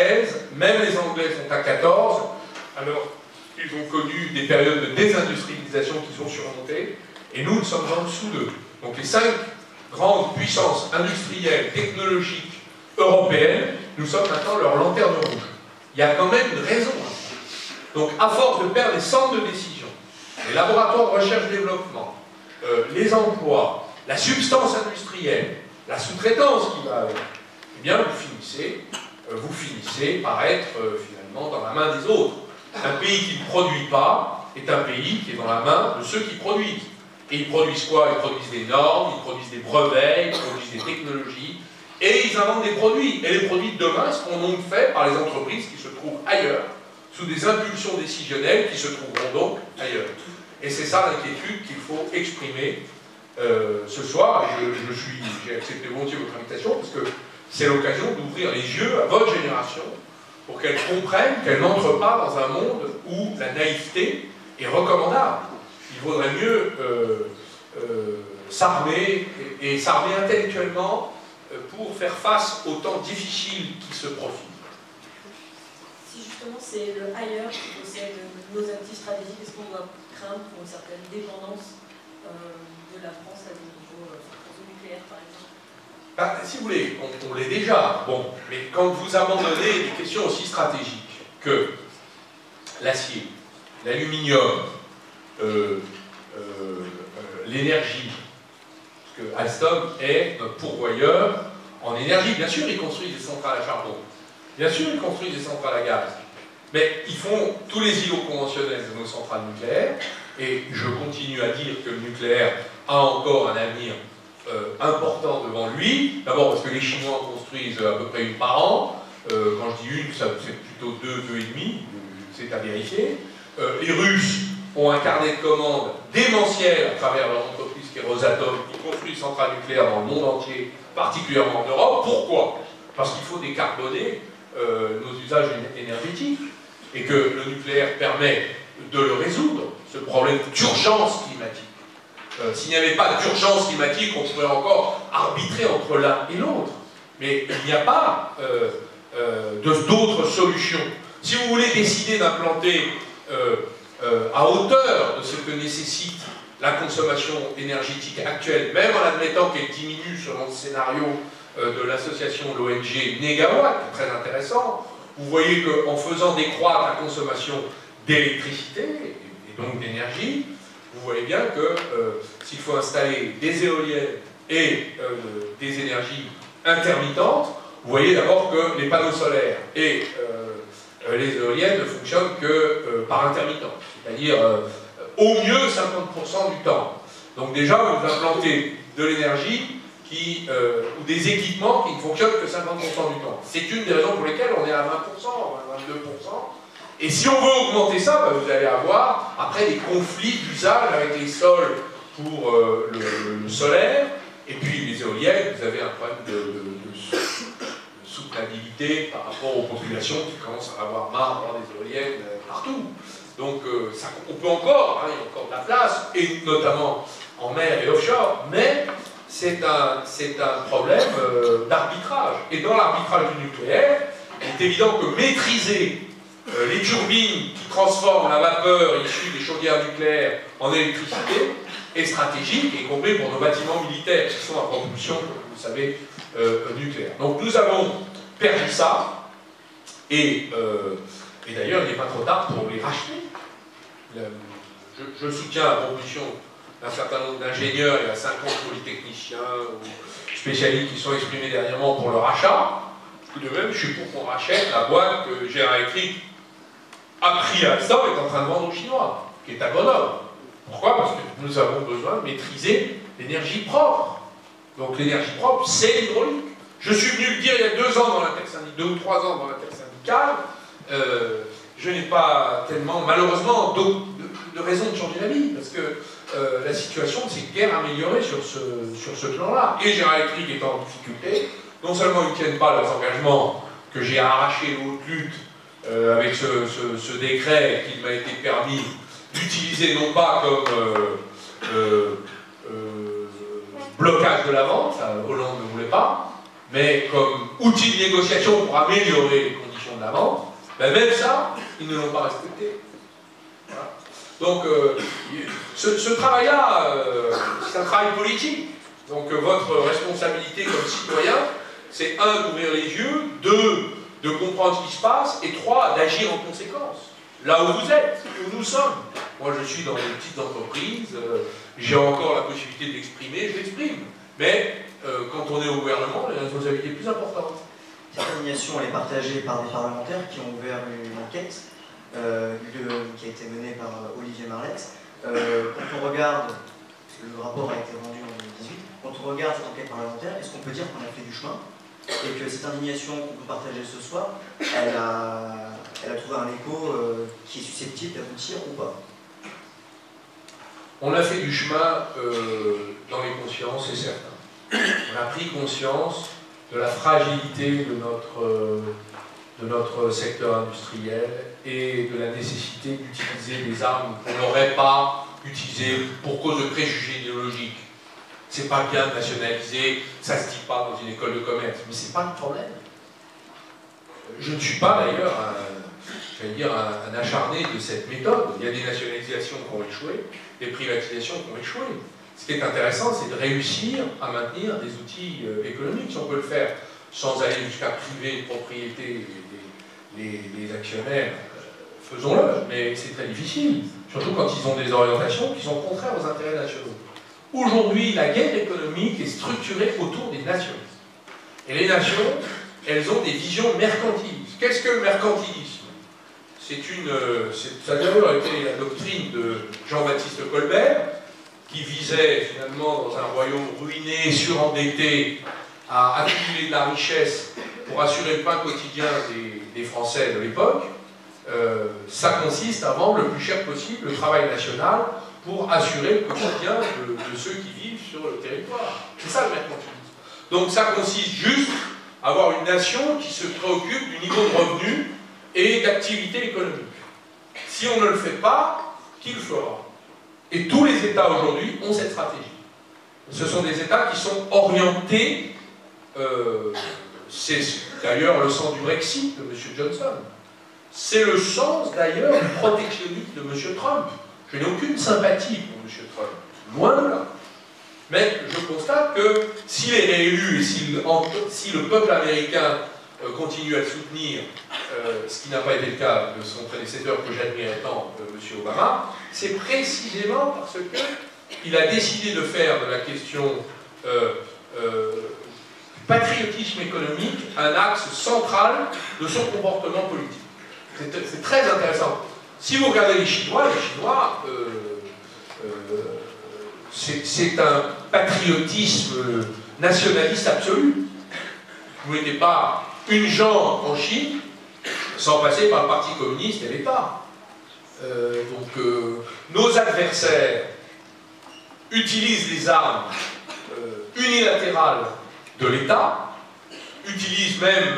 même les Anglais sont à 14%. Alors, ils ont connu des périodes de désindustrialisation qui sont surmontées, et nous sommes en dessous d'eux. Donc les 5 grandes puissances industrielles, technologiques, européennes, nous sommes maintenant leur lanterne rouge. Il y a quand même une raison à ça. Donc à force de perdre les centres de décision, les laboratoires de recherche-développement, les emplois, la substance industrielle, la sous-traitance qui va avec, eh bien vous finissez par être finalement dans la main des autres. Un pays qui ne produit pas est un pays qui est dans la main de ceux qui produisent. Et ils produisent quoi? Ils produisent des normes, ils produisent des brevets, ils produisent des technologies, et ils inventent des produits. Et les produits de demain seront donc faits par les entreprises qui se trouvent ailleurs, sous des impulsions décisionnelles qui se trouveront donc ailleurs. Et c'est ça l'inquiétude qu'il faut exprimer ce soir. Et j'ai accepté volontiers votre invitation, parce que c'est l'occasion d'ouvrir les yeux à votre génération, pour qu'elle comprenne qu'elle n'entre pas dans un monde où la naïveté est recommandable. Il vaudrait mieux s'armer, et s'armer intellectuellement pour faire face aux temps difficiles qui se profilent. Si justement c'est le ailleurs qui possède nos actifs stratégiques, est-ce qu'on doit craindre pour une certaine dépendance de la France à des niveaux nucléaires par exemple? Bah, si vous voulez, on l'est déjà, bon, mais quand vous abandonnez des questions aussi stratégiques que l'acier, l'aluminium, l'énergie, parce que Alstom est notre pourvoyeur en énergie. Bien sûr, ils construisent des centrales à charbon, bien sûr, ils construisent des centrales à gaz, mais ils font tous les îlots conventionnels de nos centrales nucléaires, et je continue à dire que le nucléaire a encore un avenir important devant lui. D'abord parce que les Chinois construisent à peu près une par an. Quand je dis une, c'est plutôt deux et demi, c'est à vérifier. Les Russes ont un carnet de commandes démentiel à travers leur entreprise qui est Rosatom, qui construit des centrales nucléaires dans le monde entier, particulièrement en Europe. Pourquoi? Parce qu'il faut décarboner nos usages énergétiques, et que le nucléaire permet de le résoudre, ce problème d'urgence climatique. S'il n'y avait pas d'urgence climatique, on pourrait encore arbitrer entre l'un et l'autre. Mais il n'y a pas d'autres solutions. Si vous voulez décider d'implanter à hauteur de ce que nécessite la consommation énergétique actuelle, même en admettant qu'elle diminue selon le scénario de l'association l'ONG Négawatt, très intéressant, vous voyez qu'en faisant décroître la consommation d'électricité et donc d'énergie, vous voyez bien que s'il faut installer des éoliennes et des énergies intermittentes, vous voyez d'abord que les panneaux solaires et les éoliennes ne fonctionnent que par intermittence, c'est-à-dire au mieux 50% du temps. Donc déjà, vous implantez de l'énergie ou des équipements qui ne fonctionnent que 50% du temps. C'est une des raisons pour lesquelles on est à 20%, 22%. Et si on veut augmenter ça, vous allez avoir après des conflits d'usage avec les sols pour le solaire, et puis les éoliennes, vous avez un problème de soutenabilité par rapport aux populations qui commencent à avoir marre d'avoir des éoliennes partout. Donc on peut encore, il y a encore de la place, et notamment en mer et offshore, mais c'est un problème d'arbitrage. Et dans l'arbitrage du nucléaire, il est évident que maîtriser les turbines qui transforment la vapeur issue des chaudières nucléaires en électricité est stratégique, y compris pour nos bâtiments militaires qui sont à propulsion, comme vous le savez, nucléaire. Donc nous avons perdu ça, et d'ailleurs il n'est pas trop tard pour les racheter. Je soutiens la proposition d'un certain nombre d'ingénieurs, il y a 50 polytechniciens ou spécialistes qui sont exprimés dernièrement pour le rachat. De même, je suis pour qu'on rachète la boîte que GR Electric a pris à Alstom et est en train de vendre aux Chinois, qui est à Grenoble. Pourquoi? Parce que nous avons besoin de maîtriser l'énergie propre. Donc l'énergie propre, c'est l'hydraulique. Je suis venu le dire il y a 2 ans dans l'intersyndicale, 2 ou 3 ans dans l'intersyndicale. Je n'ai pas tellement, malheureusement, de raison de changer d'avis, parce que la situation ne s'est guère améliorée sur ce plan-là. Et GR Electric est en difficulté. Non seulement ils ne tiennent pas leurs engagements que j'ai arrachés de haute lutte avec ce décret qu'il m'a été permis d'utiliser non pas comme blocage de la vente, ça, Hollande ne voulait pas, mais comme outil de négociation pour améliorer les conditions de la vente, ben même ça, ils ne l'ont pas respecté. Voilà. Donc ce travail-là, c'est un travail politique. Donc votre responsabilité comme citoyen, c'est 1, d'ouvrir les yeux, 2, de comprendre ce qui se passe, et 3, d'agir en conséquence. Là où vous êtes, où nous sommes. Moi, je suis dans des petites entreprises, j'ai encore la possibilité de l'exprimer, je l'exprime. Mais quand on est au gouvernement, les responsabilités plus importantes. Cette indignation, elle est partagée par des parlementaires qui ont ouvert une enquête qui a été menée par Olivier Marleix. Quand on regarde, le rapport a été rendu en 2018, quand on regarde cette enquête parlementaire, est-ce qu'on peut dire qu'on a fait du chemin et que cette indignation qu'on peut partager ce soir, elle a trouvé un écho qui est susceptible d'aboutir ou pas? On a fait du chemin dans les consciences, c'est certain. On a pris conscience de la fragilité de notre secteur industriel et de la nécessité d'utiliser des armes qu'on n'aurait pas utilisées pour cause de préjugés idéologiques. C'est pas bien de nationaliser, ça se dit pas dans une école de commerce, mais c'est pas le problème. Je ne suis pas d'ailleurs un acharné de cette méthode. Il y a des nationalisations qui ont échoué, des privatisations qui ont échoué. Ce qui est intéressant, c'est de réussir à maintenir des outils économiques. Si on peut le faire sans aller jusqu'à priver de propriété les actionnaires, faisons-le, mais c'est très difficile, surtout quand ils ont des orientations qui sont contraires aux intérêts nationaux. Aujourd'hui, la guerre économique est structurée autour des nations. Et les nations, elles ont des visions mercantilistes. Qu'est-ce que le mercantilisme? Ça a d'ailleurs été la doctrine de Jean-Baptiste Colbert, qui visait finalement dans un royaume ruiné, surendetté, à accumuler de la richesse pour assurer le pain quotidien des Français de l'époque. Ça consiste à vendre le plus cher possible le travail national pour assurer le quotidien de ceux qui vivent sur le territoire. C'est ça le mercantilisme. Donc ça consiste juste à avoir une nation qui se préoccupe du niveau de revenus et d'activité économique. Si on ne le fait pas, qui le fera? Et tous les États aujourd'hui ont cette stratégie. Ce sont des États qui sont orientés, c'est d'ailleurs le sens du Brexit de M. Johnson, c'est le sens d'ailleurs du protectionnisme de M. Trump. Je n'ai aucune sympathie pour M. Trump, loin de là. Mais je constate que s'il est réélu et si le peuple américain continue à le soutenir, ce qui n'a pas été le cas de son prédécesseur que j'admirais tant, M. Obama, c'est précisément parce qu'il a décidé de faire de la question patriotisme économique un axe central de son comportement politique. C'est très intéressant. Si vous regardez les Chinois, c'est un patriotisme nationaliste absolu. Vous n'êtes pas une jambe en Chine sans passer par le Parti communiste et l'État. Nos adversaires utilisent les armes unilatérales de l'État, utilisent même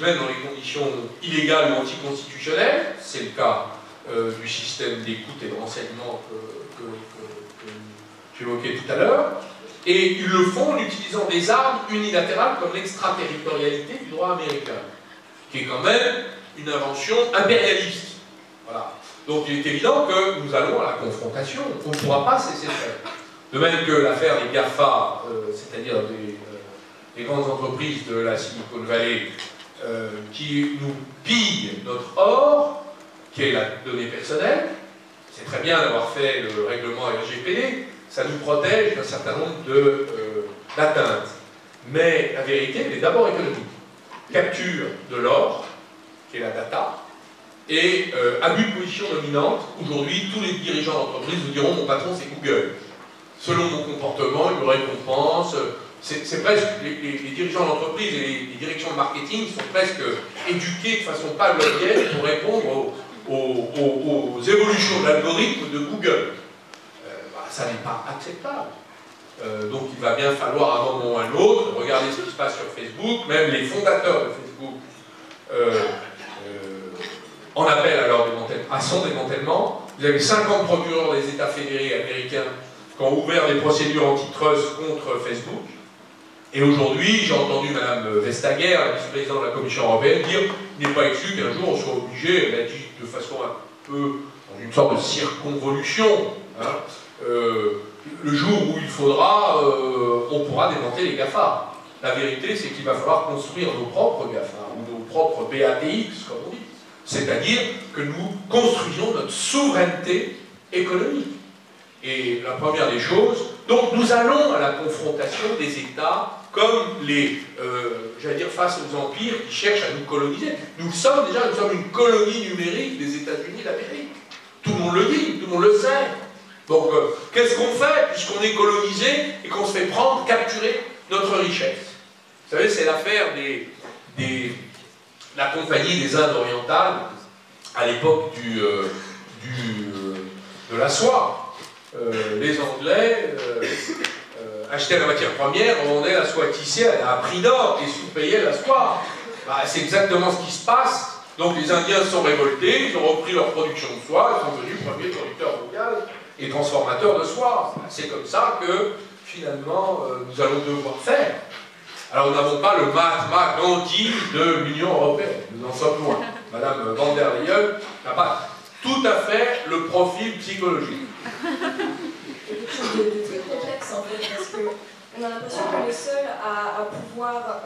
dans les conditions illégales ou anticonstitutionnelles, c'est le cas du système d'écoute et de renseignement que j'évoquais tout à l'heure, et ils le font en utilisant des armes unilatérales comme l'extraterritorialité du droit américain, qui est quand même une invention impérialiste. Voilà. Donc il est évident que nous allons à la confrontation, on ne pourra pas cesser de faire. De même que l'affaire des GAFA, c'est-à-dire des grandes entreprises de la Silicon Valley, qui nous pillent notre or, qui est la donnée personnelle. C'est très bien d'avoir fait le règlement RGPD, ça nous protège d'un certain nombre d'atteintes. Mais la vérité, elle est d'abord économique. Capture de l'or, qui est la data, et abus de position dominante. Aujourd'hui, tous les dirigeants d'entreprise vous diront « mon patron, c'est Google ». Selon mon comportement, il me récompense. C'est presque, les dirigeants d'entreprise et les directions de marketing sont presque éduqués de façon pavlovienne pour répondre aux évolutions de l'algorithme de Google. Ça n'est pas acceptable. Donc il va bien falloir à un moment ou à un autre regarder ce qui se passe sur Facebook. Même les fondateurs de Facebook en appellent à son démantèlement. Vous avez 50 procureurs des États fédérés américains qui ont ouvert des procédures antitrust contre Facebook. Et aujourd'hui, j'ai entendu Mme Vestager, la vice-présidente de la Commission européenne, dire qu'il n'est pas exclu qu'un jour on soit obligé, elle a dit de façon un peu, dans une sorte de circonvolution, hein, le jour où il faudra, on pourra démanteler les GAFA. La vérité, c'est qu'il va falloir construire nos propres GAFA, ou nos propres BATX, comme on dit. C'est-à-dire que nous construisons notre souveraineté économique. Et la première des choses, donc nous allons à la confrontation des États comme j'allais dire, face aux empires qui cherchent à nous coloniser. Nous sommes une colonie numérique des États-Unis d'Amérique. Tout le monde le dit, tout le monde le sait. Donc, qu'est-ce qu'on fait puisqu'on est colonisé et qu'on se fait prendre, capturer notre richesse? Vous savez, c'est l'affaire de la Compagnie des Indes orientales à l'époque de la soie. Les Anglais achetaient la matière première, vendaient la soie tissée à prix d'or et sous-payaient la soie. Bah, c'est exactement ce qui se passe. Donc les Indiens se sont révoltés, ils ont repris leur production de soie, ils sont devenus premiers producteurs mondiaux et transformateurs de soie. C'est comme ça que finalement nous allons devoir faire. Alors nous n'avons pas le Mahatma Gandhi de l'Union européenne, nous en sommes loin. Madame van der Leyen n'a pas tout à fait le profil psychologique. C'est quelque chose de très complexe en fait, parce que On a l'impression que les seuls à pouvoir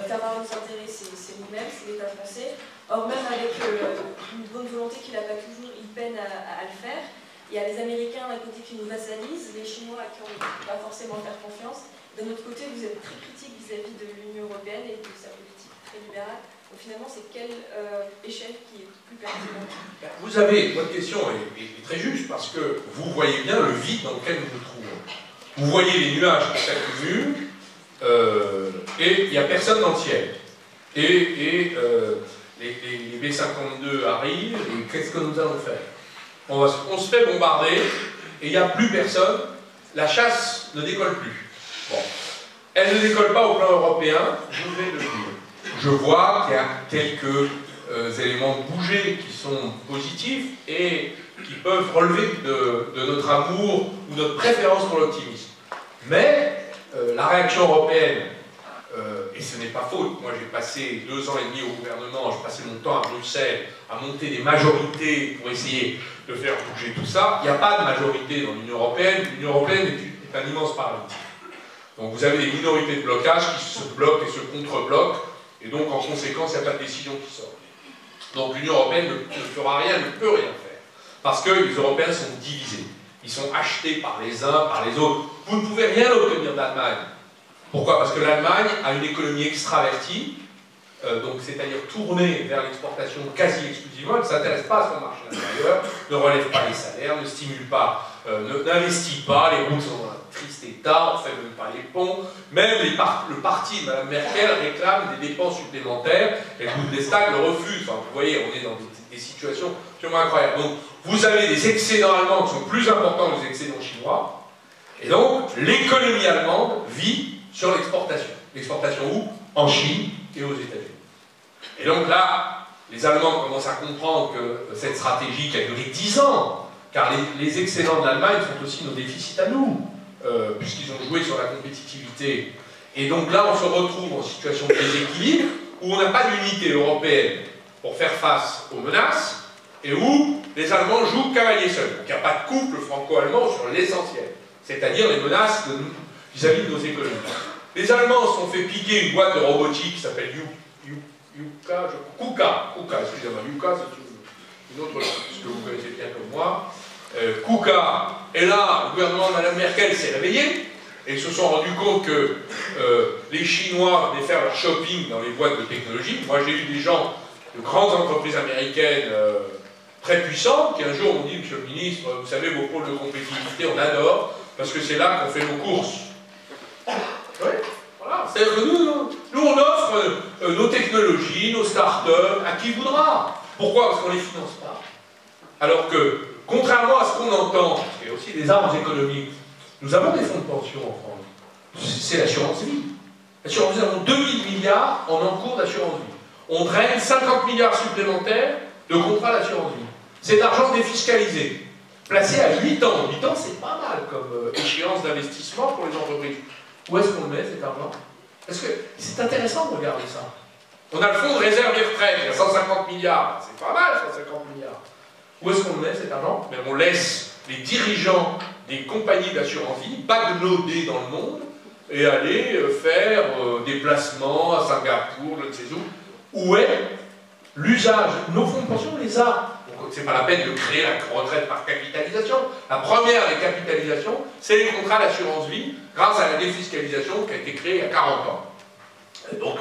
faire valoir nos intérêts, c'est nous-mêmes, c'est l'État français. Or, même avec une bonne volonté qu'il n'a pas toujours, il peine à le faire. Il y a les Américains d'un côté qui nous vassalisent, les Chinois à qui on ne peut pas forcément faire confiance. D'un autre côté, vous êtes très critique vis-à-vis de l'Union européenne et de sa politique très libérale. Donc finalement, c'est quelle échelle qui est plus pertinente? Vous avez, votre question est très juste parce que vous voyez bien le vide dans lequel nous nous trouvons. Vous voyez les nuages qui s'accumulent et il n'y a personne dans le ciel. Et les B-52 arrivent et qu'est-ce que nous allons faire? On se fait bombarder et il n'y a plus personne. La chasse ne décolle plus. Bon. Elle ne décolle pas au plan européen, je vais le dire. Je vois qu'il y a quelques éléments bougés qui sont positifs et qui peuvent relever de notre amour ou notre préférence pour l'optimisme. Mais la réaction européenne, et ce n'est pas faute, moi j'ai passé 2 ans et demi au gouvernement, j'ai passé mon temps à Bruxelles à monter des majorités pour essayer de faire bouger tout ça. Il n'y a pas de majorité dans l'Union européenne. L'Union européenne est un immense paradis. Donc vous avez des minorités de blocage qui se bloquent et se contre-bloquent, et donc en conséquence, il n'y a pas de décision qui sort. Donc l'Union européenne ne fera rien, ne peut rien faire, parce que les Européens sont divisés. Ils sont achetés par les uns, par les autres. Vous ne pouvez rien obtenir d'Allemagne. Pourquoi? Parce que l'Allemagne a une économie extravertie, donc c'est-à-dire tournée vers l'exportation quasi exclusivement, elle ne s'intéresse pas à son marché intérieur, ne relève pas les salaires, ne stimule pas, n'investit pas, les routes sont dans un triste état, on ne fait même pas les ponts, même le parti de Mme Merkel réclame des dépenses supplémentaires, et le Bundestag le refuse. Enfin, vous voyez, on est dans des situations absolument incroyables. Donc, vous avez des excédents allemands qui sont plus importants que les excédents chinois, et donc l'économie allemande vit sur l'exportation. L'exportation où? En Chine et aux États-Unis. Et donc là, les Allemands commencent à comprendre que cette stratégie qui a duré 10 ans, car les excédents de l'Allemagne sont aussi nos déficits à nous, puisqu'ils ont joué sur la compétitivité. Et donc là, on se retrouve en situation de déséquilibre, où on n'a pas d'unité européenne pour faire face aux menaces, et où les Allemands jouent cavalier seul. Donc il n'y a pas de couple franco-allemand sur l'essentiel, c'est-à-dire les menaces vis-à-vis de nos économies. Les Allemands se sont fait piquer une boîte de robotique qui s'appelle KUKA, excusez-moi, Yuka, c'est une autre chose que vous connaissez bien comme moi. KUKA, et là, le gouvernement de Mme Merkel s'est réveillé, et ils se sont rendus compte que les Chinois venaient faire leur shopping dans les boîtes de technologie. Moi, j'ai eu des gens de grandes entreprises américaines très puissantes qui un jour m'ont dit, Monsieur le ministre, vous savez, vos pôles de compétitivité, on adore, parce que c'est là qu'on fait nos courses. Oui, voilà. C'est-à-dire que nous, on offre nos technologies, nos start-up à qui voudra. Pourquoi? Parce qu'on ne les finance pas. Alors que, contrairement à ce qu'on entend, il y a aussi des armes économiques, nous avons des fonds de pension en France. C'est l'assurance vie. L'assurance vie, nous avons 2000 milliards en encours d'assurance vie. On draine 50 milliards supplémentaires de contrats d'assurance vie. C'est de l'argent défiscalisé, placé à 8 ans. 8 ans, c'est pas mal comme échéance d'investissement pour les entreprises. Où est-ce qu'on le met, cet argent? Parce que c'est intéressant de regarder ça. On a le fonds de réserve et retraite, il y a 150 milliards. C'est pas mal, 150 milliards. Où est-ce qu'on le met, cet argent? On laisse les dirigeants des compagnies d'assurance vie bagnoder dans le monde et aller faire des placements à Singapour, je ne sais où. Où est l'usage? Nos fonds de pension, on les a. C'est pas la peine de créer la retraite par capitalisation. La première des capitalisations, c'est les contrats d'assurance vie, grâce à la défiscalisation qui a été créée il y a 40 ans. Donc,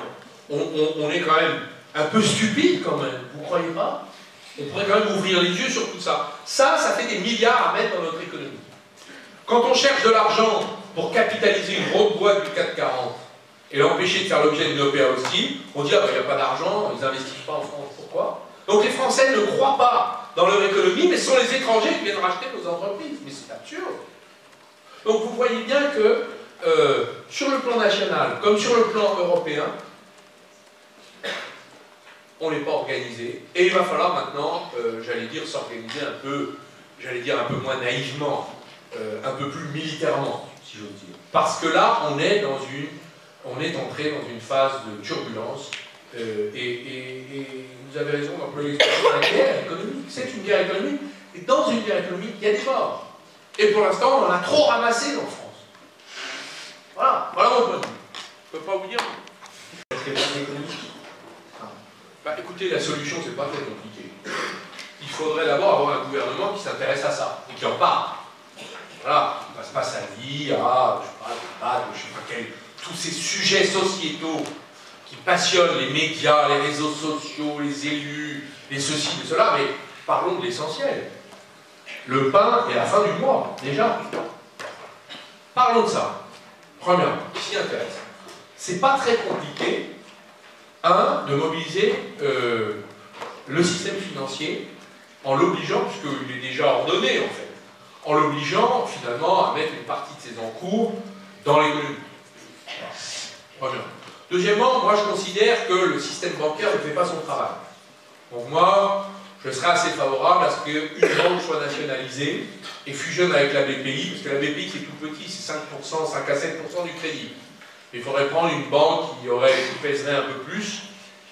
on est quand même un peu stupide quand même, vous croyez pas? On pourrait quand même ouvrir les yeux sur tout ça. Ça fait des milliards à mettre dans notre économie. Quand on cherche de l'argent pour capitaliser une grosse boîte du CAC 40 et l'empêcher de faire l'objet d'une OPA aussi, on dit, ah ben il n'y a pas d'argent, ils n'investissent pas en France. Pourquoi? Donc les Français ne croient pas dans leur économie, mais ce sont les étrangers qui viennent racheter nos entreprises. Mais c'est absurde. Donc vous voyez bien que sur le plan national, comme sur le plan européen, on n'est pas organisé. Et il va falloir maintenant, j'allais dire, s'organiser un peu, j'allais dire un peu moins naïvement, un peu plus militairement, si j'ose dire. Parce que là, on est entré dans une phase de turbulence. Et vous avez raison d'employer l'expression de la guerre économique. C'est une guerre économique. Et dans une guerre économique, il y a des morts. Et pour l'instant, on en a trop ramassé en France. Voilà mon point de vue. Je ne peux pas vous dire. Parce que c'est économique. Bah, écoutez, la solution, c'est pas très compliqué. Il faudrait d'abord avoir un gouvernement qui s'intéresse à ça, et qui en parle. Voilà, on passe pas sa vie à, je sais pas quel, tous ces sujets sociétaux qui passionnent les médias, les réseaux sociaux, les élus, les ceci, les cela, mais parlons de l'essentiel. Le pain et la fin du mois, déjà. Parlons de ça. Premièrement, qui s'y intéresse. C'est pas très compliqué, de mobiliser le système financier en l'obligeant, puisqu'il est déjà ordonné en fait, en l'obligeant finalement à mettre une partie de ses encours dans l'économie. Premièrement. Deuxièmement, moi je considère que le système bancaire ne fait pas son travail. Donc moi, je serais assez favorable à ce qu'une banque soit nationalisée et fusionne avec la BPI, parce que la BPI c'est tout petit, c'est 5%, 5 à 7% du crédit. Il faudrait prendre une banque qui pèserait un peu plus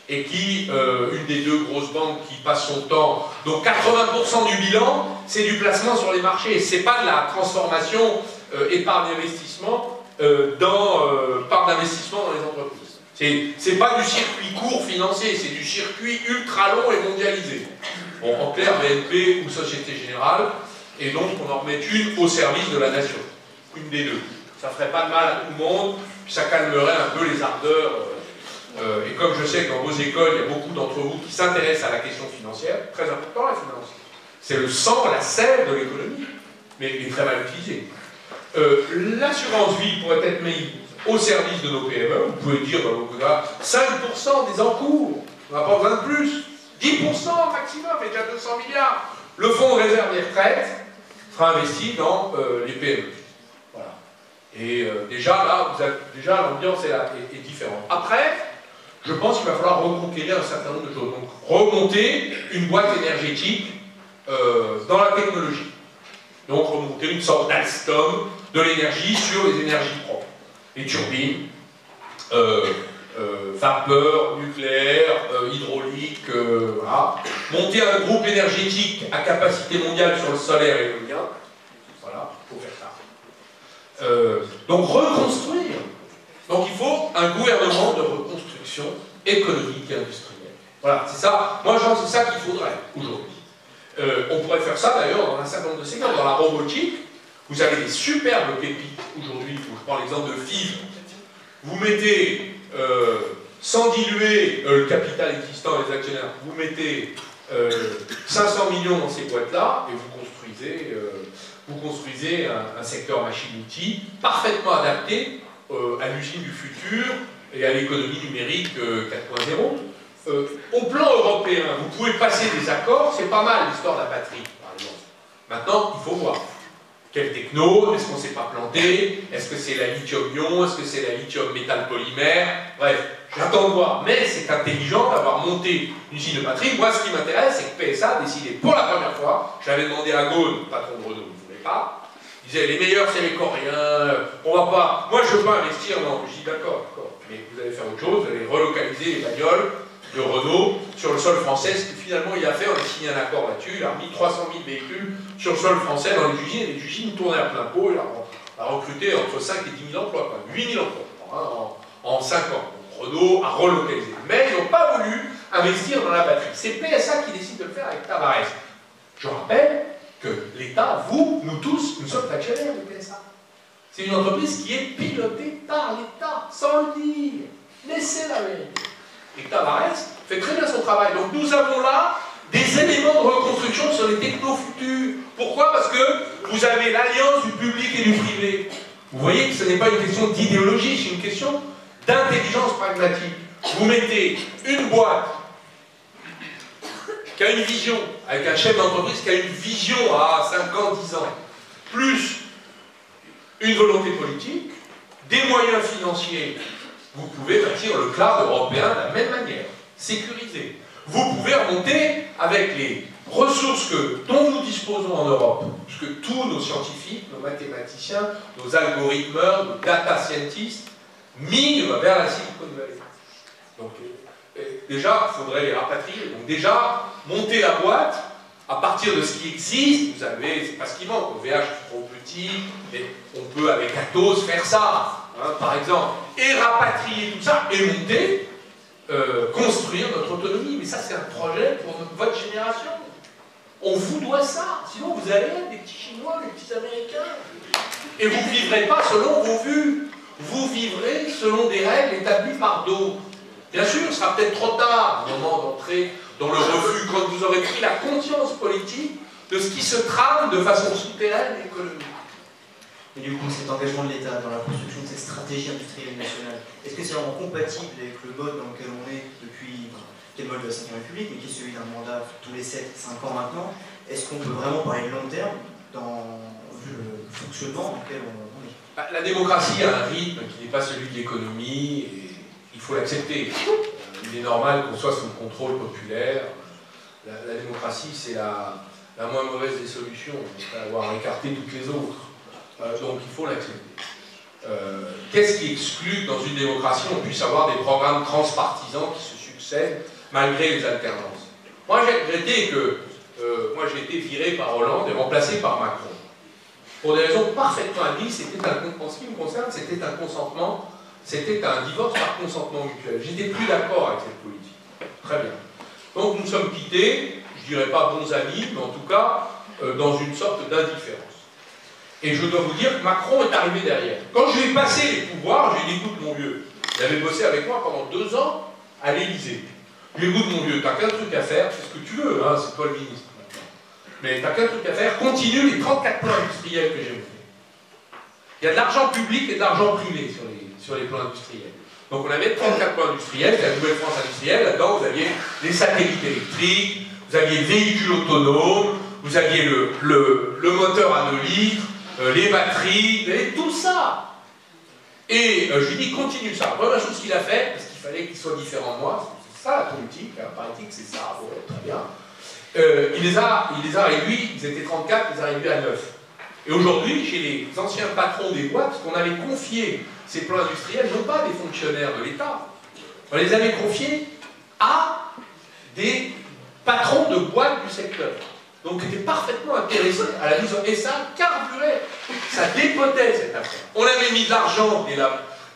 et qui, une des deux grosses banques qui passe son temps, donc 80% du bilan, c'est du placement sur les marchés, c'est pas de la transformation épargne-investissement part d'investissement dans les entreprises. C'est pas du circuit court financier, c'est du circuit ultra long et mondialisé. Bon, en clair, BNP ou Société Générale, et donc on en remet une au service de la nation, une des deux. Ça ferait pas de mal à tout le monde, puis ça calmerait un peu les ardeurs. Et comme je sais que dans vos écoles, il y a beaucoup d'entre vous qui s'intéressent à la question financière, très important la finance. C'est le sang, la sève de l'économie, mais il est très mal utilisé. L'assurance vie pourrait être mise au service de nos PME. Vous pouvez dire dans vos cas 5% des encours, on n'a pas besoin de plus. 10% maximum, fait déjà 200 milliards. Le fonds de réserve des retraites sera investi dans les PME. Voilà. Et déjà là, l'ambiance est différente. Après, je pense qu'il va falloir reconquérir un certain nombre de choses. Donc, remonter une boîte énergétique dans la technologie. Donc, remonter une sorte d'Alstom de l'énergie sur les énergies propres. Les turbines, vapeur, nucléaire, hydraulique, voilà. Monter un groupe énergétique à capacité mondiale sur le solaire et l'éolien. Voilà, il faut faire ça. Donc, reconstruire. Donc, il faut un gouvernement de reconstruction économique et industrielle. Voilà, c'est ça. Moi, je pense que c'est ça qu'il faudrait aujourd'hui. On pourrait faire ça d'ailleurs dans un certain nombre de secteurs. Dans la robotique, vous avez des superbes pépites aujourd'hui. Je prends l'exemple de FIV. Vous mettez, sans diluer le capital existant et les actionnaires, vous mettez 500 millions dans ces boîtes-là et vous construisez un secteur machine-outil parfaitement adapté à l'usine du futur et à l'économie numérique 4.0. Au plan européen, vous pouvez passer des accords, c'est pas mal l'histoire de la batterie, par exemple. Maintenant, il faut voir. Quelle techno? Est-ce qu'on ne s'est pas planté? Est-ce que c'est la lithium-ion? Est-ce que c'est la lithium-métal-polymère? Bref, j'attends de voir. Mais c'est intelligent d'avoir monté une usine de batterie. Moi, ce qui m'intéresse, c'est que PSA a décidé pour la première fois, j'avais demandé à Ghosn, patron de Renault, il ne voulait pas, il disait les meilleurs, c'est les Coréens, on va pas... Moi, je ne veux pas investir, non. Je dis d'accord, mais vous allez faire autre chose, vous allez relocaliser les bagnoles de Renault sur le sol français, ce que finalement il a fait, on a signé un accord là-dessus, il a remis 300 000 véhicules sur le sol français dans les usines, et les usines tournaient à plein pot, il a recruté entre 5 et 10 000 emplois, 8 000 emplois en 5 ans. Donc, Renault a relocalisé. Mais ils n'ont pas voulu investir dans la batterie. C'est PSA qui décide de le faire avec Tavares. Je rappelle que l'État, vous, nous tous, nous sommes actionnaires de PSA. C'est une entreprise qui est pilotée par l'État, sans le dire. Laissez-la vérité. Et Tavares fait très bien son travail. Donc nous avons là des éléments de reconstruction sur les technos futurs. Pourquoi? Parce que vous avez l'alliance du public et du privé. Vous voyez que ce n'est pas une question d'idéologie, c'est une question d'intelligence pragmatique. Vous mettez une boîte qui a une vision, avec un chef d'entreprise qui a une vision à 5 ans, 10 ans, plus une volonté politique, des moyens financiers. Vous pouvez bâtir le cloud européen de la même manière, sécurisé. Vous pouvez remonter avec les ressources dont nous disposons en Europe, puisque tous nos scientifiques, nos mathématiciens, nos algorithmeurs, nos data scientists migrent vers la Silicon Valley. Donc déjà, il faudrait les rapatrier. Donc déjà, monter la boîte à partir de ce qui existe. Vous avez, c'est pas ce qui manque, le VH est trop petit, mais on peut avec Atos faire ça. hein, par exemple, et rapatrier tout ça, et monter, construire notre autonomie. Mais ça, c'est un projet pour votre génération. On vous doit ça, sinon vous allez être des petits Chinois, des petits Américains. Et vous ne vivrez pas selon vos vues. Vous vivrez selon des règles établies par d'autres. Bien sûr, ce sera peut-être trop tard, au moment d'entrer dans le refus, quand vous aurez pris la conscience politique de ce qui se trame de façon souterraine et économique. Et du coup, cet engagement de l'État dans la construction de cette stratégie industrielle nationale, est-ce que c'est vraiment compatible avec le mode dans lequel on est depuis, qui est le mode de la Ve République, mais qui est celui d'un mandat tous les 7-5 ans maintenant? Est-ce qu'on peut vraiment parler de long terme dans le fonctionnement dans lequel on est? La démocratie a un rythme qui n'est pas celui de l'économie, et il faut l'accepter. Il est normal qu'on soit sous le contrôle populaire. La démocratie, c'est la moins mauvaise des solutions, après avoir écarté toutes les autres. Donc il faut l'accepter. Qu'est-ce qui exclut que dans une démocratie on puisse avoir des programmes transpartisans qui se succèdent malgré les alternances? Moi j'ai regretté que j'ai été viré par Hollande et remplacé par Macron. Pour des raisons parfaitement admises, en ce qui me concerne, c'était un consentement, c'était un divorce par consentement mutuel. J'étais plus d'accord avec cette politique. Très bien. Donc nous sommes quittés, je dirais pas bons amis, mais en tout cas dans une sorte d'indifférence. Et je dois vous dire que Macron est arrivé derrière. Quand je lui ai passé les pouvoirs, je lui ai dit, écoute mon vieux, il avait bossé avec moi pendant 2 ans à l'Élysée. Je lui ai dit, écoute mon vieux, t'as qu'un truc à faire, c'est ce que tu veux, hein, c'est toi le ministre maintenant. Mais t'as qu'un truc à faire, continue les 34 plans industriels que j'ai montés. Il y a de l'argent public et de l'argent privé sur les plans industriels. Donc on avait 34 plans industriels, c'est la nouvelle France industrielle, là-dedans vous aviez les satellites électriques, vous aviez le véhicule autonome, vous aviez le moteur à 2 litres, les batteries, et tout ça. Et je lui dis, continue ça. La première chose qu'il a fait, parce qu'il fallait qu'il soit différent de moi, c'est ça la politique, hein, paraît-il que c'est ça, bon, très bien. Il les a réduits, ils étaient 34, il les a réduits à 9. Et aujourd'hui, chez les anciens patrons des boîtes, parce qu'on avait confié ces plans industriels, non pas des fonctionnaires de l'État, on les avait confiés à des patrons de boîtes du secteur. Donc ils étaient parfaitement intéressés à la mise en... Et ça carburait, ça dépotait cette affaire. On avait mis de l'argent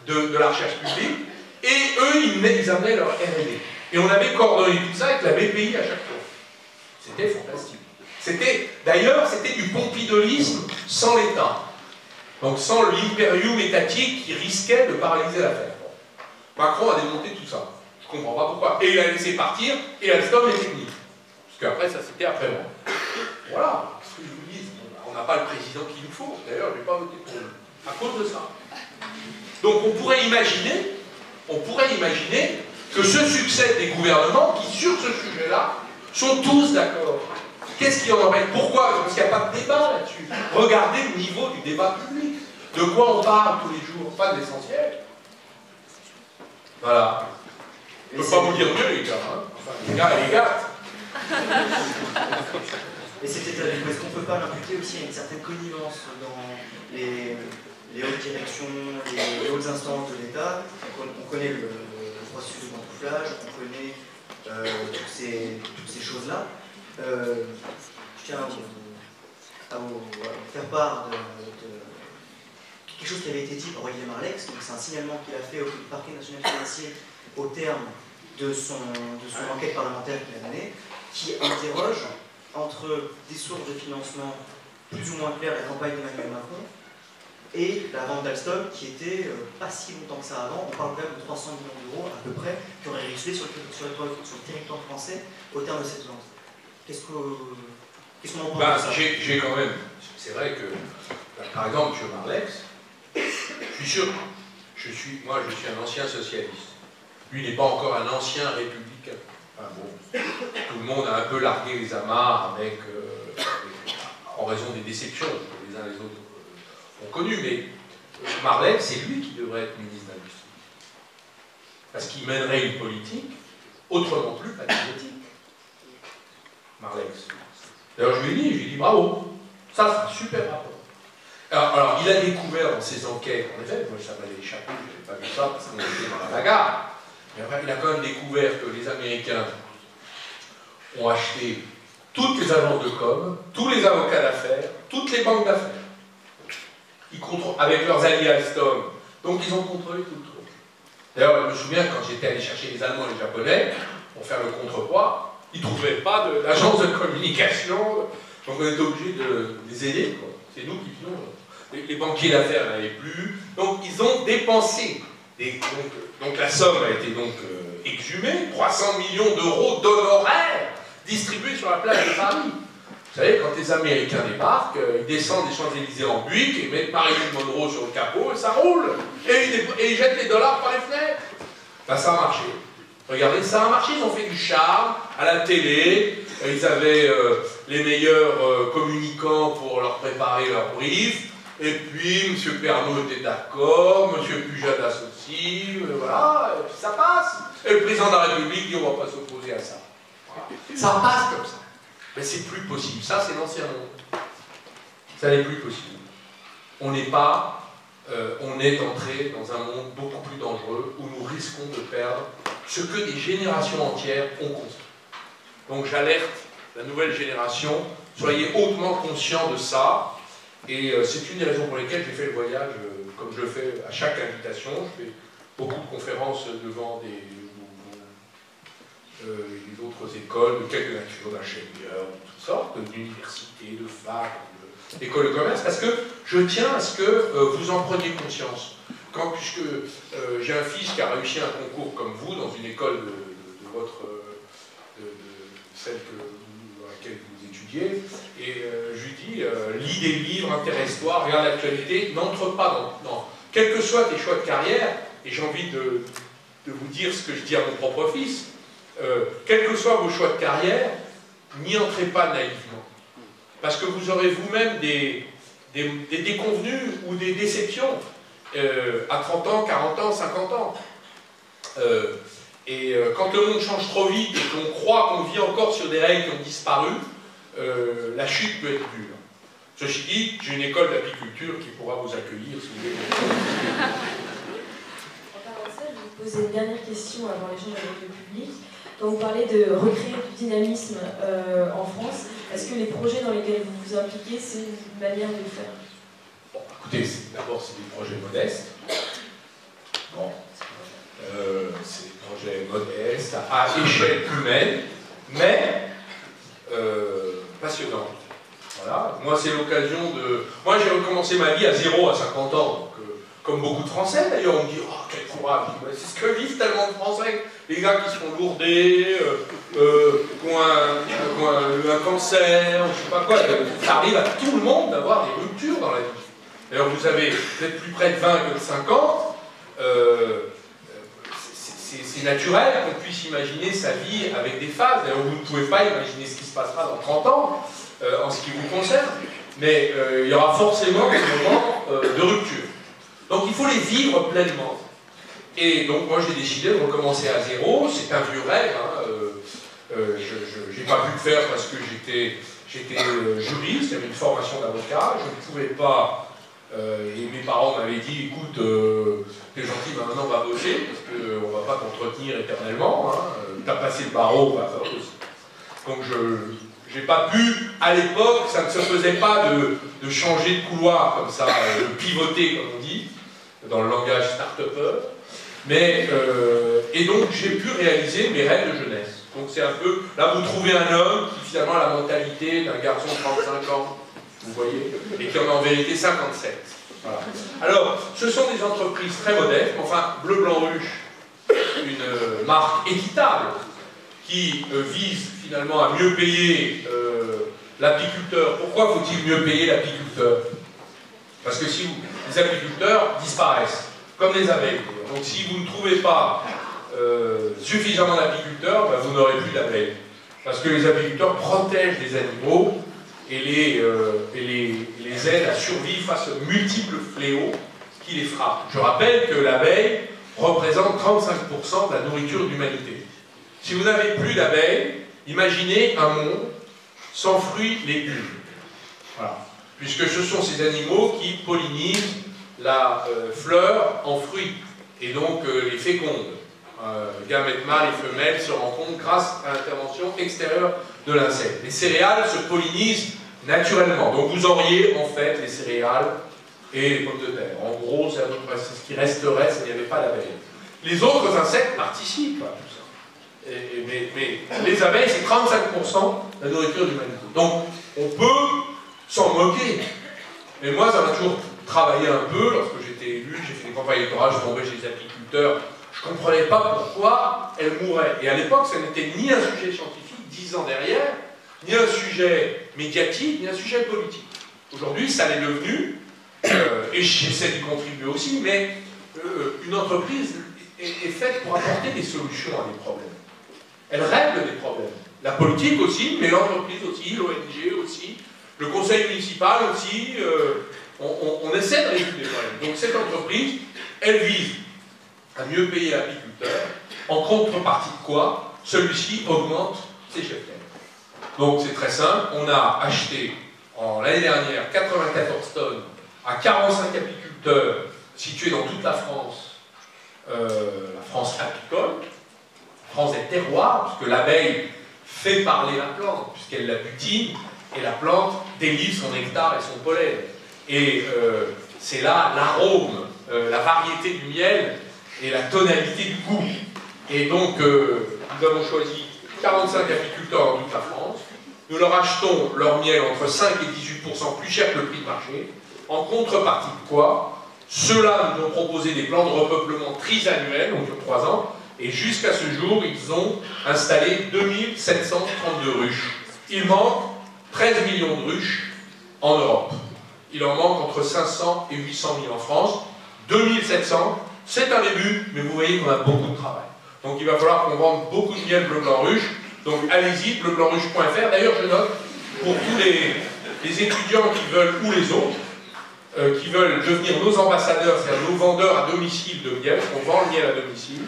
de la recherche publique, et eux, ils amenaient leur R&D. Et on avait coordonné tout ça avec la BPI à chaque fois. C'était fantastique. D'ailleurs, c'était du pompidolisme sans l'État. Donc sans l'impérium étatique qui risquait de paralyser l'affaire. Macron a démonté tout ça. Je ne comprends pas pourquoi. Et il a laissé partir, et Alstom est fini. Parce qu'après, ça c'était après moi. Voilà, ce que je vous dis, on n'a pas le président qu'il nous faut. D'ailleurs, je n'ai pas voté pour lui. À cause de ça. Donc on pourrait imaginer que se succèdent des gouvernements qui, sur ce sujet-là, sont tous d'accord. Qu'est-ce qui en empêche? Pourquoi? Parce qu'il n'y a pas de débat là-dessus. Regardez le niveau du débat public. De quoi on parle tous les jours? Pas de l'essentiel. Voilà. Je ne peux pas vous dire mieux, les gars. Hein. Enfin, les gars et les gars. Et c'est peut-être est-ce qu'on ne peut pas l'imputer aussi à une certaine connivence dans les hautes directions, les hautes instances de l'État? On connaît le processus de pantouflage, on connaît toutes ces choses-là. Je tiens à vous faire part de quelque chose qui avait été dit par Olivier Marleix. C'est un signalement qu'il a fait au parquet national financier au terme de son enquête parlementaire qu'il a menée, qui interroge entre des sources de financement plus ou moins claires, la campagne d'Emmanuel Macron, et la vente d'Alstom, qui était pas si longtemps que ça avant. On parle quand même de 300 millions d'euros à peu près, qui auraient risqué sur le territoire français au terme de cette vente. Qu'est-ce qu'on en pense de ça? J'ai quand même... C'est vrai que, par exemple, M. Marleix, je suis sûr, moi je suis un ancien socialiste. Lui n'est pas encore un ancien républicain. Enfin, bon, tout le monde a un peu largué les amarres en raison des déceptions que les uns les autres ont connues, mais Marleix, c'est lui qui devrait être ministre de l'Industrie. Parce qu'il mènerait une politique autrement plus patriotique. Marleix. D'ailleurs, je lui ai dit bravo, ça c'est un super rapport. Alors, il a découvert dans ses enquêtes, en effet, moi ça m'avait échappé, je n'avais pas vu ça parce qu'on était dans la bagarre, mais après, il a quand même découvert que les Américains ont acheté toutes les agences de com, tous les avocats d'affaires, toutes les banques d'affaires. Avec leurs alliés Alstom, Donc ils ont contrôlé tout le truc. D'ailleurs, je me souviens quand j'étais allé chercher les Allemands et les Japonais pour faire le contrepoids, ils ne trouvaient pas d'agence de communication, donc on était obligé de les aider. C'est nous qui faisions. Les banquiers d'affaires n'avaient plus. Donc ils ont dépensé. Donc la somme a été donc exhumée, 300 millions d'euros d'honoraires distribués sur la place de Paris. Vous savez, quand les Américains débarquent, ils descendent des Champs-Élysées en Buick et mettent Marilyn Monroe sur le capot et ça roule. Et ils jettent les dollars par les fenêtres. Ben, ça a marché. Regardez, ça a marché. Ils ont fait du charme à la télé. Ils avaient les meilleurs communicants pour leur préparer leur brief. Et puis, M. Pernaut était d'accord, M. Pujadas aussi, voilà, et puis ça passe. Et le président de la République dit on ne va pas s'opposer à ça. Voilà. Ça passe comme ça. Mais c'est plus possible. Ça, c'est l'ancien monde. Ça n'est plus possible. On n'est pas, on est entré dans un monde beaucoup plus dangereux où nous risquons de perdre ce que des générations entières ont construit. Donc j'alerte la nouvelle génération, soyez hautement conscients de ça. Et c'est une des raisons pour lesquelles j'ai fait le voyage, comme je le fais à chaque invitation. Je fais beaucoup de conférences devant des autres écoles, de quelque nature, d'ingénieurs, de toutes sortes, d'universités, de facs, d'écoles de commerce, parce que je tiens à ce que vous en preniez conscience. Puisque j'ai un fils qui a réussi un concours comme vous, dans une école de celle dans laquelle vous étudiez, et je lui dis, lis des livres, intéresse-toi, regarde l'actualité, n'entre pas dans quels que soient tes choix de carrière, et j'ai envie de vous dire ce que je dis à mon propre fils, quels que soient vos choix de carrière, n'y entrez pas naïvement. Parce que vous aurez vous-même des déconvenues ou des déceptions à 30 ans, 40 ans, 50 ans. Quand le monde change trop vite et qu'on croit qu'on vit encore sur des règles qui ont disparu, la chute peut être dure. Ceci dit, j'ai une école d'apiculture qui pourra vous accueillir si vous voulez. En parlant de ça, je vais vous poser une dernière question avant l'échange avec le public. Quand vous parlez de recréer du dynamisme en France, est-ce que les projets dans lesquels vous vous impliquez, c'est une manière de le faire? Bon, écoutez, d'abord, c'est des projets modestes. Bon. C'est des projets modestes, à échelle humaine, mais passionnants. Voilà. Moi, c'est l'occasion de... Moi, j'ai recommencé ma vie à 0 à 50 ans, donc, comme beaucoup de Français, d'ailleurs, on me dit « Oh, quel courage !» C'est ce que vivent tellement de Français. Les gars qui se font lourder, qui ont un cancer, je sais pas quoi. Ça arrive à tout le monde d'avoir des ruptures dans la vie. D'ailleurs, vous êtes plus près de 20 que de 50. C'est naturel qu'on puisse imaginer sa vie avec des phases. D'ailleurs, vous ne pouvez pas imaginer ce qui se passera dans 30 ans, en ce qui vous concerne. Mais il y aura forcément des moments de rupture. Donc il faut les vivre pleinement. Et donc moi j'ai décidé de recommencer à 0. C'est un vieux rêve. Je n'ai pas pu le faire parce que j'étais juriste, j'avais une formation d'avocat. Je ne pouvais pas... et mes parents m'avaient dit, écoute, t'es gentil, maintenant on va bosser, parce qu'on ne va pas t'entretenir éternellement, t'as passé le barreau, bah, ça aussi. Donc j'ai pas pu, à l'époque, ça ne se faisait pas de changer de couloir comme ça, de pivoter, comme on dit, dans le langage start-upper, mais, et donc j'ai pu réaliser mes rêves de jeunesse. Donc c'est un peu, là vous trouvez un homme qui finalement a la mentalité d'un garçon de 35 ans, vous voyez, et qui en a en vérité 57. Voilà. Alors, ce sont des entreprises très modestes, enfin, Bleu Blanc Ruche, une marque équitable, qui vise finalement à mieux payer l'apiculteur. Pourquoi faut-il mieux payer l'apiculteur? Parce que si les apiculteurs disparaissent, comme les abeilles. Donc si vous ne trouvez pas suffisamment d'apiculteurs, ben, vous n'aurez plus d'abeilles. Parce que les apiculteurs protègent les animaux et les aident à survivre face aux multiples fléaux qui les frappent. Je rappelle que l'abeille représente 35% de la nourriture de l'humanité. Si vous n'avez plus d'abeilles, imaginez un monde sans fruits, légumes. Voilà. Puisque ce sont ces animaux qui pollinisent la fleur en fruits, et donc les fécondent. Gamètes mâles et femelles se rencontrent grâce à l'intervention extérieure de l'insecte. Les céréales se pollinisent naturellement. Donc vous auriez en fait les céréales et les pommes de terre. En gros, c'est à peu près ce qui resterait s'il n'y avait pas d'abeilles. Les autres insectes participent à tout ça. Mais les abeilles, c'est 35% de la nourriture de l'humanité. Donc, on peut s'en moquer. Mais moi, ça m'a toujours travaillé un peu. Lorsque j'étais élu, j'ai fait des campagnes électorales, je tombais chez les apiculteurs. Je ne comprenais pas pourquoi elles mouraient. Et à l'époque, ça n'était ni un sujet scientifique, 10 ans derrière, ni un sujet médiatique, ni un sujet politique. Aujourd'hui, ça l'est devenu, et j'essaie d'y contribuer aussi, mais une entreprise est faite pour apporter des solutions à des problèmes. Elle règle des problèmes. La politique aussi, mais l'entreprise aussi, l'ONG aussi, le conseil municipal aussi, on essaie de résoudre des problèmes. Donc cette entreprise, elle vise à mieux payer l'apiculteur, en contrepartie de quoi celui-ci augmente ses cheptels. Donc c'est très simple, on a acheté l'année dernière 94 tonnes à 45 apiculteurs situés dans toute la France apicole, France des terroirs, puisque l'abeille fait parler la plante, puisqu'elle la butine, et la plante délivre son nectar et son pollen. Et c'est là l'arôme, la variété du miel et la tonalité du goût. Et donc, nous avons choisi 45 apiculteurs dans toute la France. Nous leur achetons leur miel entre 5 et 18% plus cher que le prix de marché. En contrepartie de quoi, ceux-là nous ont proposé des plans de repeuplement trisannuels, donc sur 3 ans, et jusqu'à ce jour, ils ont installé 2732 ruches. Il manque 13 millions de ruches en Europe. Il en manque entre 500 et 800 000 en France. 2700, c'est un début, mais vous voyez qu'on a beaucoup de travail. Donc il va falloir qu'on vende beaucoup de miel bleu blanc ruche. Donc allez-y, bleublancruche.fr. D'ailleurs, je note, pour tous les étudiants qui veulent, ou les autres, qui veulent devenir nos ambassadeurs, c'est-à-dire nos vendeurs à domicile de miel, on vend le miel à domicile,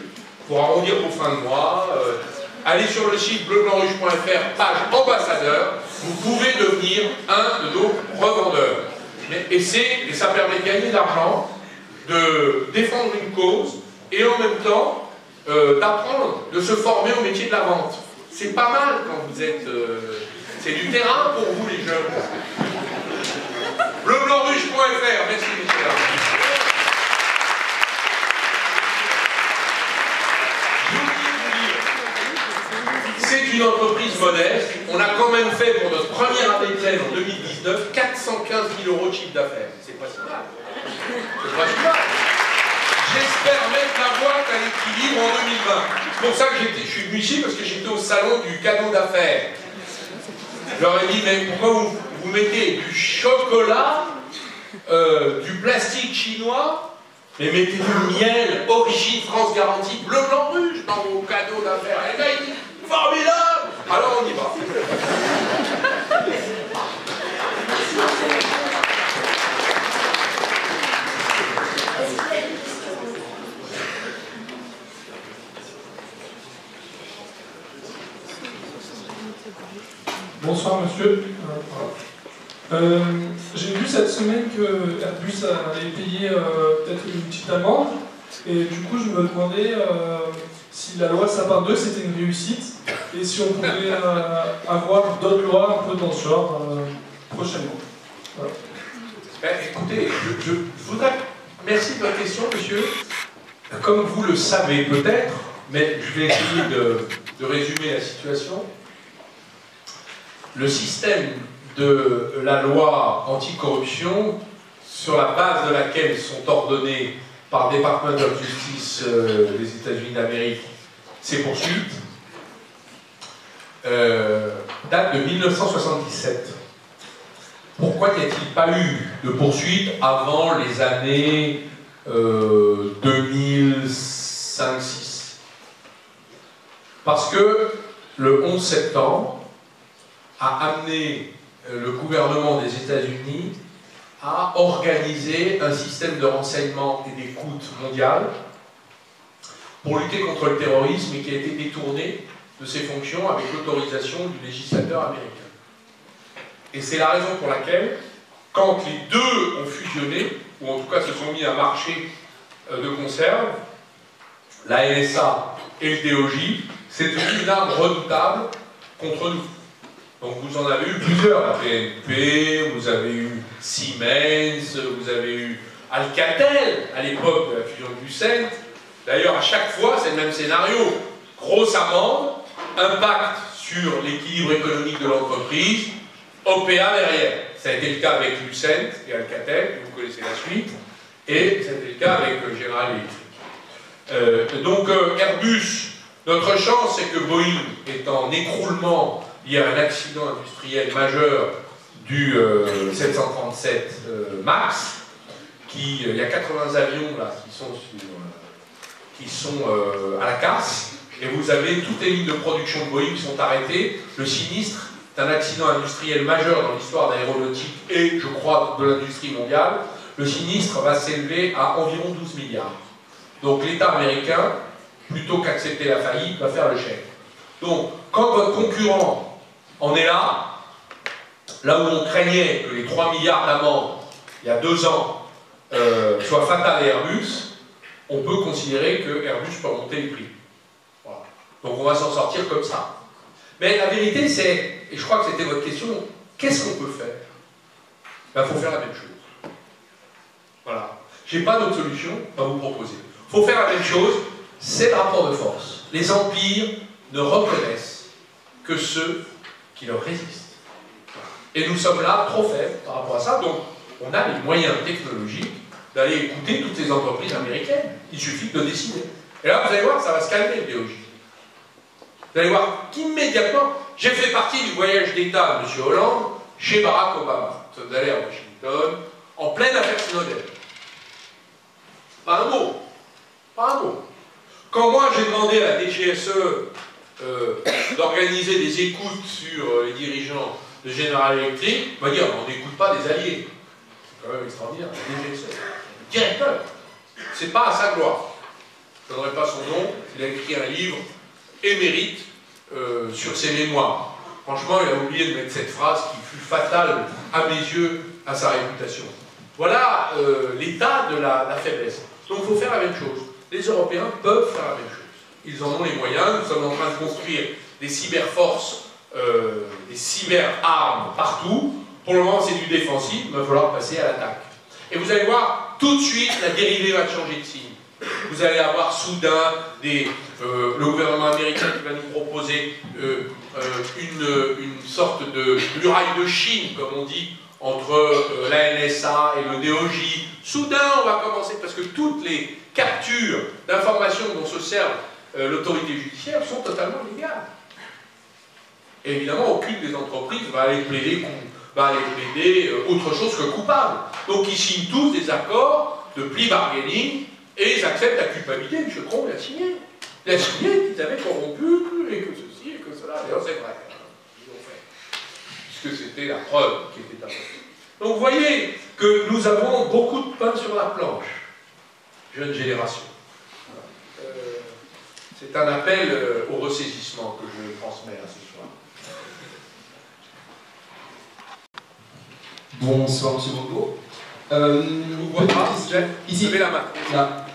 pour arrondir vos fins de mois, allez sur le site bleublancruche.fr, page ambassadeur, vous pouvez devenir un de nos revendeurs. Et ça permet de gagner de l'argent, de défendre une cause, et en même temps, d'apprendre, de se former au métier de la vente. C'est pas mal quand vous êtes... c'est du terrain pour vous les jeunes. Bleublancruche.fr, merci messieurs. C'est une entreprise modeste. On a quand même fait pour notre première année pleine en 2019 415 000 € de chiffre d'affaires. C'est pas si mal. C'est pas si mal. J'espère mettre la boîte à l'équilibre en 2020. C'est pour ça que je suis venu ici, parce que j'étais au salon du cadeau d'affaires. Je leur ai dit, mais pourquoi vous mettez du chocolat, du plastique chinois, mais mettez du miel, origine France garantie, bleu blanc ruche dans vos cadeaux d'affaires. Et là, il dit, formidable! Alors on y va. Bonsoir monsieur. J'ai vu cette semaine que Airbus allait payer peut-être une petite amende, et du coup je me demandais si la loi Sapin 2 c'était une réussite, et si on pouvait avoir d'autres lois un peu dans ce genre prochainement. Voilà. Écoutez, je voudrais... Merci de votre question, monsieur. Comme vous le savez peut-être, mais je vais essayer de résumer la situation. Le système de la loi anticorruption, sur la base de laquelle sont ordonnées par le Department of Justice des États-Unis d'Amérique ces poursuites, date de 1977. Pourquoi n'y a-t-il pas eu de poursuites avant les années 2005-6? Parce que le 11 septembre a amené le gouvernement des États-Unis à organiser un système de renseignement et d'écoute mondiale pour lutter contre le terrorisme, et qui a été détourné de ses fonctions avec l'autorisation du législateur américain. Et c'est la raison pour laquelle, quand les deux ont fusionné, ou en tout cas se sont mis à marcher de conserve, la NSA et le DOJ, c'est devenu une arme redoutable contre nous. Donc vous en avez eu plusieurs, la BNP, vous avez eu Siemens, vous avez eu Alcatel à l'époque de la fusion de Lucent. D'ailleurs, à chaque fois, c'est le même scénario. Grosse amende, impact sur l'équilibre économique de l'entreprise, OPA derrière. Ça a été le cas avec Lucent et Alcatel, vous connaissez la suite, et ça a été le cas avec General Electric. Donc Airbus, notre chance, c'est que Boeing est en écroulement lié à un accident industriel majeur du 737 MAX, il y a 80 avions là, qui sont à la casse, et vous avez toutes les lignes de production de Boeing qui sont arrêtées. Le sinistre est un accident industriel majeur dans l'histoire de l'aéronautique et, je crois, de l'industrie mondiale. Le sinistre va s'élever à environ 12 milliards. Donc l'État américain, plutôt qu'accepter la faillite, va faire le chèque. Donc, quand votre concurrent en est là où on craignait que les 3 milliards d'amende, il y a 2 ans, soient fatales à Airbus, on peut considérer que Airbus peut monter les prix. Voilà. Donc on va s'en sortir comme ça. Mais la vérité c'est, et je crois que c'était votre question, qu'est-ce qu'on peut faire? Il faut faire la même chose. Voilà. Je n'ai pas d'autre solution à vous proposer. Il faut faire la même chose, c'est le rapport de force. Les empires ne reconnaissent que ceux qui leur résistent. Et nous sommes là trop faibles par rapport à ça, donc on a les moyens technologiques d'aller écouter toutes les entreprises américaines. Il suffit de décider. Et là, vous allez voir, ça va se calmer, le BOJ. Vous allez voir qu'immédiatement, j'ai fait partie du voyage d'État de M. Hollande chez Barack Obama. Nous sommes allés à Washington, en pleine affaire Snowden. Pas un mot. Pas un mot. Quand moi, j'ai demandé à la DGSE d'organiser des écoutes sur les dirigeants de General Electric, on va dire, on n'écoute pas des alliés. C'est quand même extraordinaire, la DGSE. Directeur. C'est pas à sa gloire. Je ne donnerai pas son nom, il a écrit un livre émérite sur ses mémoires. Franchement, il a oublié de mettre cette phrase qui fut fatale à mes yeux à sa réputation. Voilà l'état de la faiblesse. Donc il faut faire la même chose. Les Européens peuvent faire la même chose. Ils en ont les moyens. Nous sommes en train de construire des cyberforces, des cyber-armes partout. Pour le moment, c'est du défensif. Il va falloir passer à l'attaque. Et vous allez voir, tout de suite, la dérivée va changer de signe. Vous allez avoir soudain le gouvernement américain qui va nous proposer une sorte de muraille de Chine, comme on dit, entre la NSA et le DOJ. Soudain, on va commencer, parce que toutes les captures d'informations dont se sert l'autorité judiciaire sont totalement légales. Et évidemment, aucune des entreprises va aller plaider autre chose que coupable. Donc ils signent tous des accords de plea bargaining et ils acceptent la culpabilité. M. Trump l'a signé. Il a signé qu'ils avaient corrompu et que ceci et que cela. D'ailleurs, c'est vrai. Ils l'ont fait. Puisque c'était la preuve qui était apportée. Donc vous voyez que nous avons beaucoup de pain sur la planche. Jeune génération. C'est un appel au ressaisissement que je transmets à ce soir. Bonsoir, M. Bongo. Ici, la main. Là.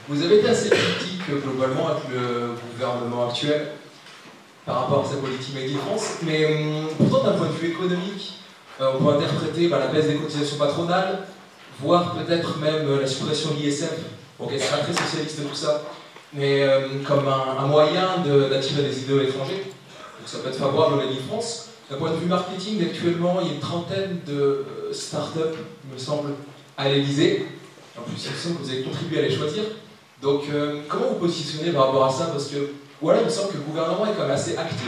Vous avez été assez critique globalement avec le gouvernement actuel par rapport à sa politique Made in France, mais pourtant d'un point de vue économique, on peut interpréter la baisse des cotisations patronales, voire peut-être même la suppression de l'ISF, bon, qui sera très socialiste tout ça, mais comme un moyen d'attirer des idéaux étrangers. Donc ça peut être favorable au Made in France. D'un point de vue marketing, actuellement, il y a une trentaine de start-up, il me semble, à l'Elysée. En plus, il me semble que vous avez contribué à les choisir. Donc, comment vous positionnez par rapport à ça? Parce que, voilà, il me semble que le gouvernement est quand même assez actif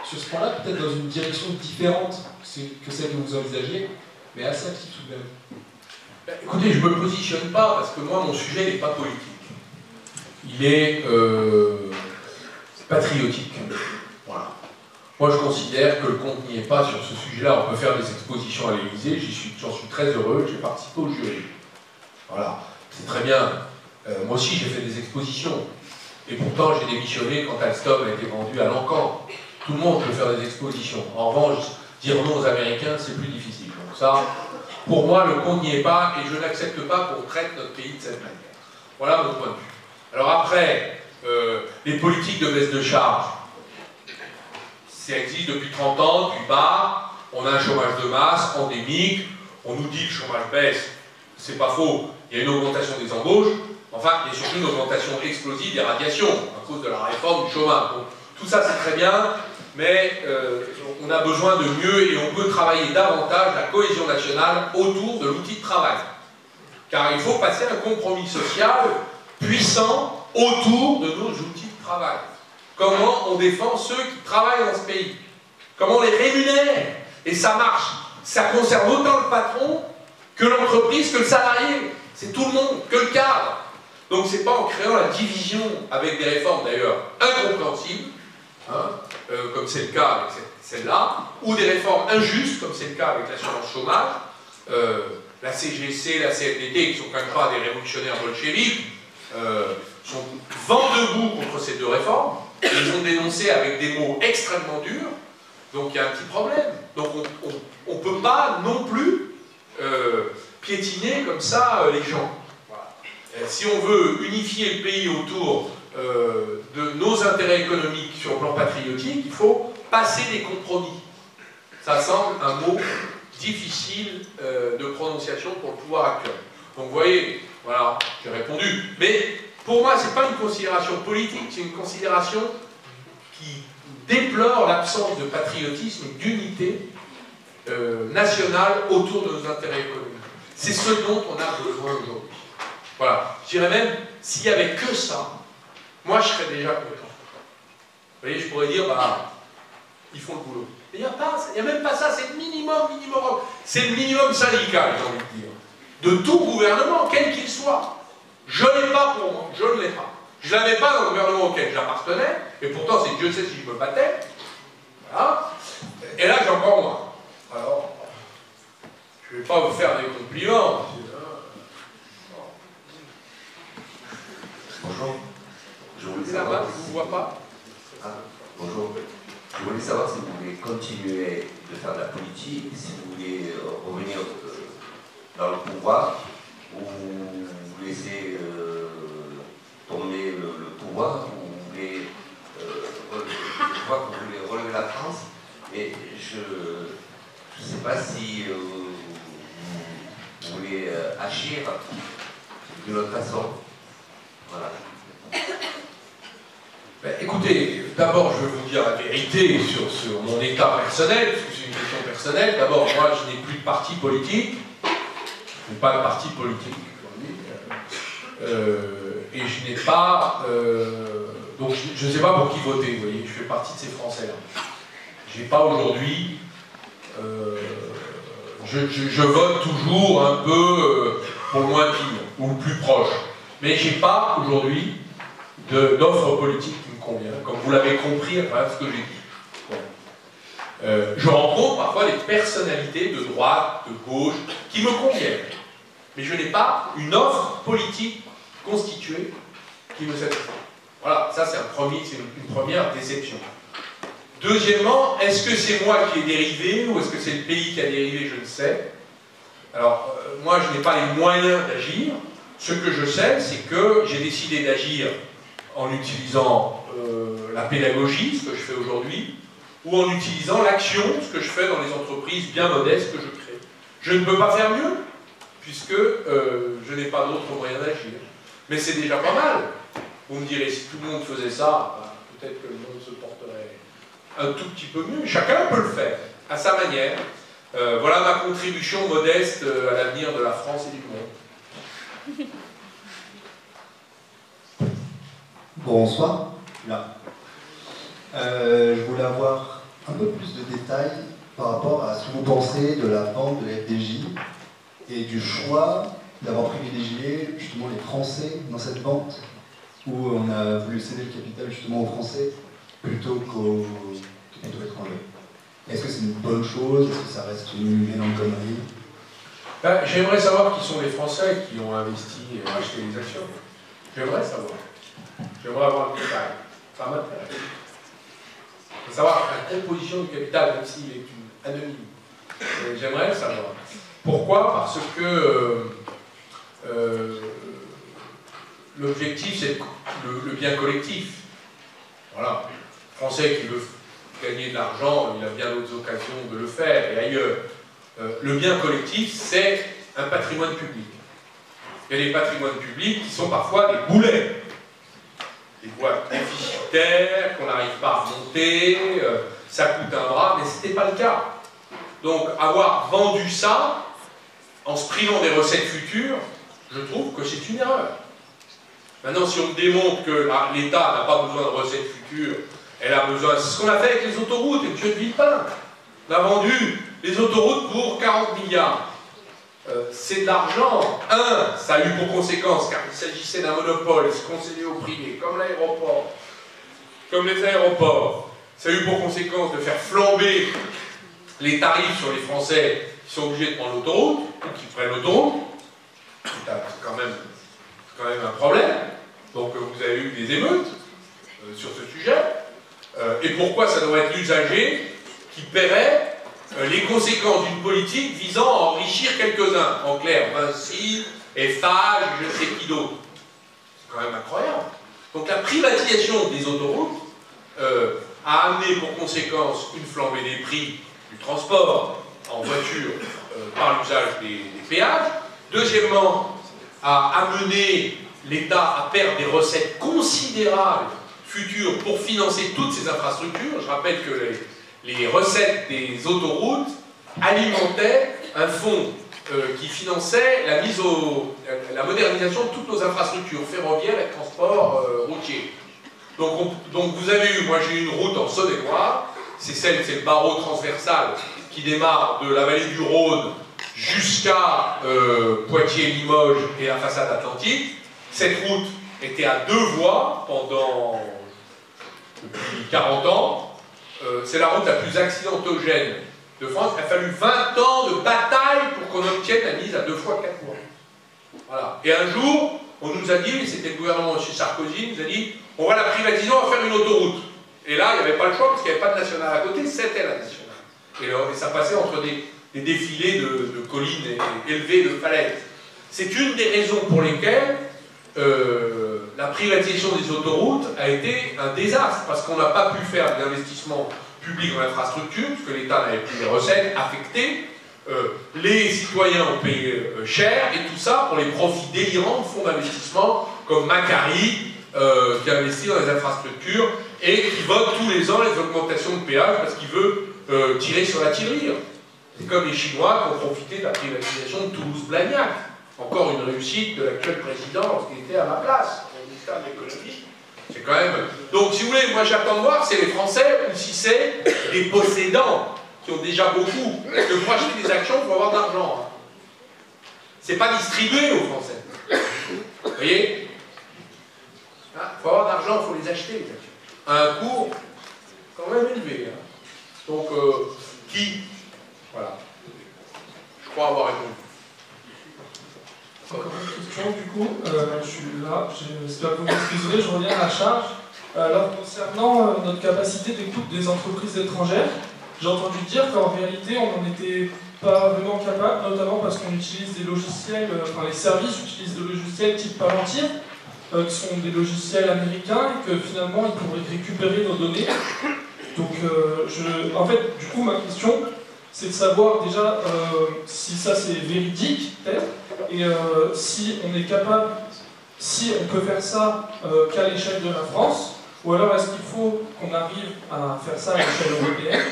sur ce point-là, peut-être dans une direction différente que celle que vous envisagez, mais assez actif tout de même. Écoutez, je ne me positionne pas, parce que moi, mon sujet n'est pas politique. Il est patriotique. Voilà. Moi, je considère que le compte n'y est pas sur ce sujet-là. On peut faire des expositions à l'Élysée, j'en suis très heureux, j'ai participé au jury. Voilà, c'est très bien. Moi aussi, j'ai fait des expositions. Et pourtant, j'ai démissionné quand Alstom a été vendu à Lancan. Tout le monde peut faire des expositions. En revanche, dire non aux Américains, c'est plus difficile. Donc ça, pour moi, le compte n'y est pas, et je n'accepte pas qu'on traite notre pays de cette manière. Voilà mon point de vue. Alors après, les politiques de baisse de charge, ça existe depuis 30 ans, depuis bas, on a un chômage de masse, endémique, On nous dit que le chômage baisse, c'est pas faux, il y a une augmentation des embauches, enfin, il y a surtout une augmentation explosive des radiations à cause de la réforme du chômage. Donc, tout ça c'est très bien, mais on a besoin de mieux et on peut travailler davantage la cohésion nationale autour de l'outil de travail. Car il faut passer un compromis social puissant autour de nos outils de travail. Comment on défend ceux qui travaillent dans ce pays? Comment on les rémunère? Et ça marche. Ça concerne autant le patron que l'entreprise, que le salarié. C'est tout le monde, que le cadre. Donc c'est pas en créant la division avec des réformes d'ailleurs incompréhensibles, hein, comme c'est le cas avec celle-là, ou des réformes injustes, comme c'est le cas avec l'assurance chômage, la CGC, la CFDT, qui sont quand même pas des révolutionnaires bolcheviques, sont vent debout contre ces deux réformes. Ils ont dénoncé avec des mots extrêmement durs, donc il y a un petit problème. Donc on ne peut pas non plus piétiner comme ça les gens. Voilà. Si on veut unifier le pays autour de nos intérêts économiques sur le plan patriotique, il faut passer des compromis. Ça semble un mot difficile de prononciation pour le pouvoir actuel. Donc vous voyez, voilà, j'ai répondu. Mais pour moi, ce n'est pas une considération politique, c'est une considération qui déplore l'absence de patriotisme et d'unité nationale autour de nos intérêts économiques. C'est ce dont on a besoin aujourd'hui. Voilà. Je dirais même, s'il n'y avait que ça, moi je serais déjà content. Vous voyez, je pourrais dire, bah, ils font le boulot. Il n'y a même pas ça, c'est le minimum. C'est le minimum syndical, j'ai envie de dire. De tout gouvernement, quel qu'il soit. Je ne l'ai pas pour moi, je ne l'ai pas. Je ne l'avais pas dans le gouvernement auquel j'appartenais, et pourtant c'est Dieu sait si je me battais. Voilà. Et là j'ai encore moins. Alors, je ne vais pas vous faire des compliments. Bonjour. Je voulais savoir. Là-bas, je ne vous vois pas. Ah, bonjour. Je voulais savoir si vous voulez continuer de faire de la politique, si vous voulez revenir dans le pouvoir, ou vous laisser tomber le pouvoir, ou vous voulez, je crois que vous voulez relever la France, et je ne sais pas si vous voulez agir d'une autre façon. Voilà. Ben, écoutez, d'abord je vais vous dire la vérité sur mon état personnel, parce que c'est une question personnelle. D'abord, moi je n'ai plus de parti politique, je n'ai pas de parti politique aujourd'hui, et je n'ai pas, donc je ne sais pas pour qui voter, vous voyez, je fais partie de ces Français-là. Je n'ai pas aujourd'hui, je vote toujours un peu pour le moins pire, ou le plus proche, mais je n'ai pas aujourd'hui d'offre politique qui me convient, comme vous l'avez compris à travers ce que j'ai dit. Bon. Je rencontre parfois des personnalités de droite, de gauche, qui me conviennent. Mais je n'ai pas une offre politique constituée qui me satisfait. Voilà, ça c'est une première déception. Deuxièmement, est-ce que c'est moi qui ai dérivé ou est-ce que c'est le pays qui a dérivé? Je ne sais. Alors, moi je n'ai pas les moyens d'agir. Ce que je sais, c'est que j'ai décidé d'agir en utilisant la pédagogie, ce que je fais aujourd'hui, ou en utilisant l'action, ce que je fais dans les entreprises bien modestes que je crée. Je ne peux pas faire mieux, puisque je n'ai pas d'autres moyens d'agir. Mais c'est déjà pas mal. Vous me direz, si tout le monde faisait ça, bah, peut-être que le monde se porterait un tout petit peu mieux. Chacun peut le faire, à sa manière. Voilà ma contribution modeste à l'avenir de la France et du monde. Bonsoir. Là. Je voulais avoir un peu plus de détails par rapport à ce que vous pensez de la vente de la FDJ et du choix d'avoir privilégié justement les Français dans cette vente, où on a voulu céder le capital justement aux Français plutôt qu'aux capitaux étrangers. Est-ce que c'est une bonne chose? Est-ce que ça reste une énorme connerie? Ben, j'aimerais savoir qui sont les Français qui ont investi et acheté les actions. J'aimerais savoir. J'aimerais avoir le détail. Ça m'intéresse. Il faut savoir la composition du capital, même s'il est anonyme. J'aimerais le savoir. Pourquoi? Parce que l'objectif, c'est le bien collectif. Voilà. Le Français qui veut gagner de l'argent, il a bien d'autres occasions de le faire, et ailleurs. le bien collectif, c'est un patrimoine public. Il y a des patrimoines publics qui sont parfois des boulets, des boîtes déficitaires qu'on n'arrive pas à remonter, ça coûte un bras, mais ce n'était pas le cas. Donc avoir vendu ça, en se privant des recettes futures, je trouve que c'est une erreur. Maintenant, si on démontre que l'État n'a pas besoin de recettes futures, elle a besoin... C'est ce qu'on a fait avec les autoroutes, et M. de Villepin. On a vendu les autoroutes pour 40 milliards. C'est de l'argent. Ça a eu pour conséquence, car il s'agissait d'un monopole, se concédait au privé, comme l'aéroport, comme les aéroports. Ça a eu pour conséquence de faire flamber les tarifs sur les Français qui sont obligés de prendre l'autoroute, ou qui prennent l'autoroute. C'est quand même un problème. Donc vous avez eu des émeutes sur ce sujet. Et pourquoi ça doit être l'usager qui paierait les conséquences d'une politique visant à enrichir quelques-uns? En clair, Vinci, Eiffage, je sais qui d'autre. C'est quand même incroyable. Donc la privatisation des autoroutes a amené pour conséquence une flambée des prix du transport en voiture par l'usage des péages. Deuxièmement, a amené l'État à perdre des recettes considérables futures pour financer toutes ces infrastructures. Je rappelle que les recettes des autoroutes alimentaient un fonds qui finançait la modernisation de toutes nos infrastructures ferroviaires et de transport routier. Donc vous avez eu, moi j'ai eu une route en Saône-et-Loire, c'est le barreau transversal qui démarre de la vallée du Rhône jusqu'à Poitiers-Limoges et la façade atlantique. Cette route était à 2 voies depuis 40 ans. C'est la route la plus accidentogène de France. Il a fallu 20 ans de bataille pour qu'on obtienne la mise à 2 fois 4 voies. Voilà. Et un jour, on nous a dit, c'était le gouvernement de M. Sarkozy, nous a dit, on va la privatiser, on va faire une autoroute. Et là, il n'y avait pas le choix parce qu'il n'y avait pas de nationale à côté, c'était la nationale. Et ça passait entre des défilés de collines élevées, de falaises. C'est une des raisons pour lesquelles la privatisation des autoroutes a été un désastre, parce qu'on n'a pas pu faire d'investissement public en infrastructure, parce que l'État n'avait plus les recettes affectées, les citoyens ont payé cher, et tout ça pour les profits délirants de fonds d'investissement comme Macquarie, qui investit dans les infrastructures, et qui vote tous les ans les augmentations de péage parce qu'il veut tirer sur la tirelire. C'est comme les Chinois qui ont profité de la privatisation de Toulouse-Blagnac. Encore une réussite de l'actuel président qui était à ma place, au ministère de l'économie. C'est quand même... Donc, si vous voulez, moi j'attends de voir si c'est les Français ou si c'est les possédants qui ont déjà beaucoup. Parce que pour acheter des actions, il faut avoir de l'argent. C'est pas distribué aux Français. Vous voyez? Il faut avoir de l'argent, il faut les acheter, les actions. À un cours quand même élevé. Donc, qui? Voilà. Je crois avoir répondu. Encore une question, du coup, je suis là, j'espère que vous m'excuserez, je reviens à la charge. Alors, concernant notre capacité d'écoute des entreprises étrangères, j'ai entendu dire qu'en réalité, on n'en était pas vraiment capable, notamment parce qu'on utilise des logiciels, enfin les services utilisent des logiciels type Palantir, qui sont des logiciels américains, et que finalement, ils pourraient récupérer nos données. Donc, en fait, du coup, ma question, c'est de savoir déjà si ça c'est véridique, peut-être, et si on est capable, si on peut faire ça qu'à l'échelle de la France, ou alors est-ce qu'il faut qu'on arrive à faire ça à l'échelle européenne,